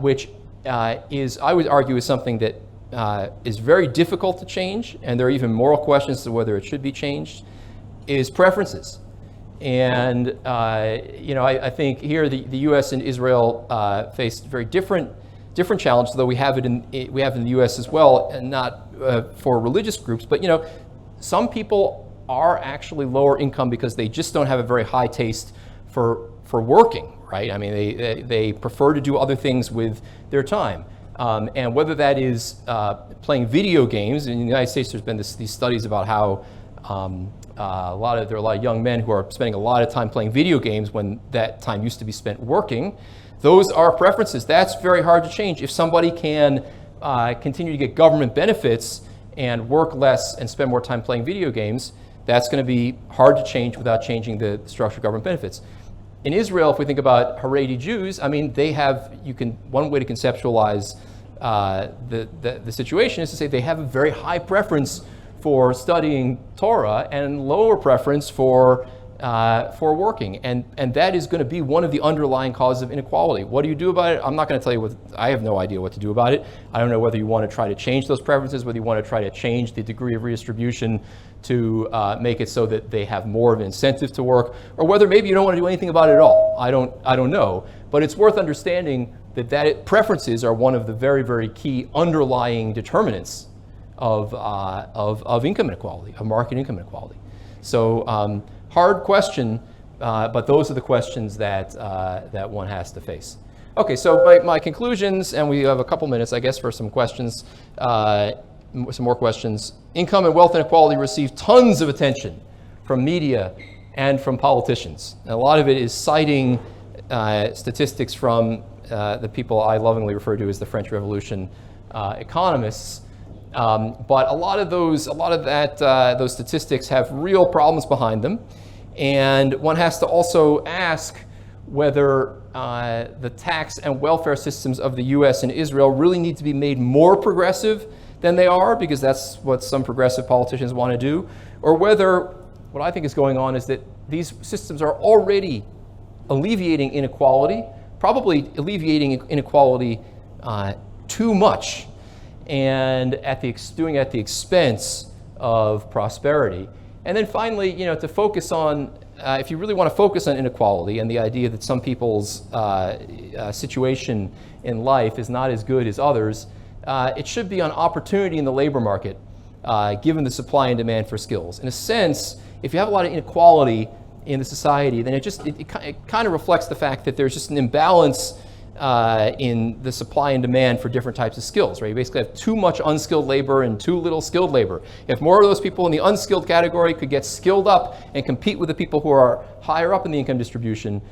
which is, I would argue, is something that is very difficult to change, and there are even moral questions as to whether it should be changed, is preferences. And I think here the U.S. and Israel face very different challenges, though we have it in the U.S. as well, and not for religious groups. But some people are actually lower income because they just don't have a very high taste for working, right? I mean, they prefer to do other things with their time. And whether that is playing video games, in the United States there's been these studies about how there are a lot of young men who are spending a lot of time playing video games when that time used to be spent working. Those are preferences. That's very hard to change. If somebody can continue to get government benefits and work less and spend more time playing video games, that's going to be hard to change without changing the structure of government benefits. In Israel, if we think about Haredi Jews, I mean, one way to conceptualize the situation is to say they have a very high preference for studying Torah and lower preference for working, and that is going to be one of the underlying causes of inequality. What do you do about it? I'm not going to tell you I have no idea what to do about it. I don't know whether you want to try to change those preferences, whether you want to try to change the degree of redistribution to make it so that they have more of an incentive to work, or whether maybe you don't want to do anything about it at all. I don't know. But it's worth understanding that preferences are one of the very, very key underlying determinants of income inequality, of market income inequality. So hard question, but those are the questions that one has to face. Okay, so my conclusions, and we have a couple minutes, I guess, for some questions, some more questions. Income and wealth inequality receive tons of attention from media and from politicians. And a lot of it is citing statistics from the people I lovingly refer to as the French Revolution economists. But a lot of those statistics have real problems behind them. And one has to also ask whether the tax and welfare systems of the US and Israel really need to be made more progressive than they are, because that's what some progressive politicians want to do, or whether what I think is going on is that these systems are already alleviating inequality, probably alleviating inequality too much, and doing it at the expense of prosperity. And then finally, to focus on, if you really want to focus on inequality and the idea that some people's situation in life is not as good as others, it should be on opportunity in the labor market, given the supply and demand for skills. In a sense, if you have a lot of inequality in the society, then it kind of reflects the fact that there's just an imbalance in the supply and demand for different types of skills, right? You basically have too much unskilled labor and too little skilled labor. If more of those people in the unskilled category could get skilled up and compete with the people who are higher up in the income distribution,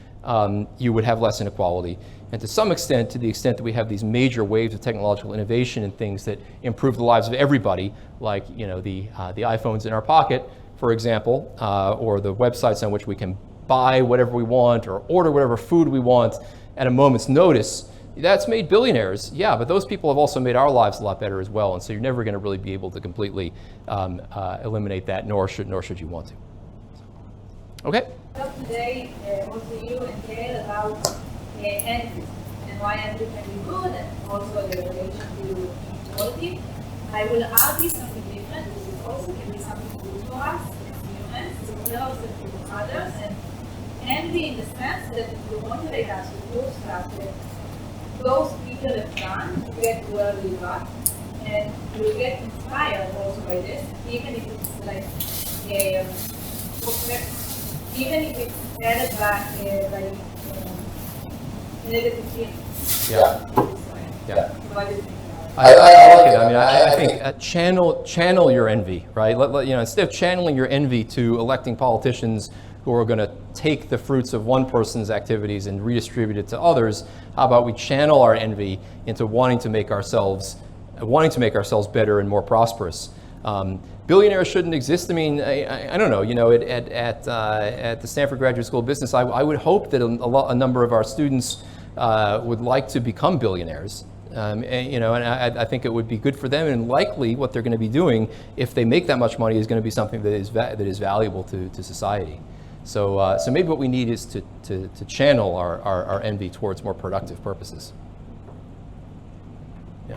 you would have less inequality. And to some extent, to the extent that we have these major waves of technological innovation and things that improve the lives of everybody, like the iPhones in our pocket, for example, or the websites on which we can buy whatever we want or order whatever food we want at a moment's notice, that's made billionaires. Yeah, but those people have also made our lives a lot better as well. And so you're never going to really be able to completely eliminate that, nor should you want to. Okay. So today, also you and Gail about envy and why envy can be good, and also the relation to equality. I will argue something different, which is also can be something good for us as humans, to ourselves and to others. And envy in the sense that it will motivate us to do stuff that those people have done to get where we got, and we'll get inspired also by this, even if it's like even if it's added by negative feelings. Yeah. I like it. I mean, I think channel your envy, right? Instead of channeling your envy to electing politicians who are going to take the fruits of one person's activities and redistribute it to others, how about we channel our envy into wanting to make ourselves better and more prosperous? Billionaires shouldn't exist. I mean, I don't know. At the Stanford Graduate School of Business, I would hope that a number of our students would like to become billionaires. And I think it would be good for them, and likely what they're going to be doing if they make that much money is going to be something that is valuable to society. So maybe what we need is to channel our envy towards more productive purposes. Yeah.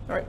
All right.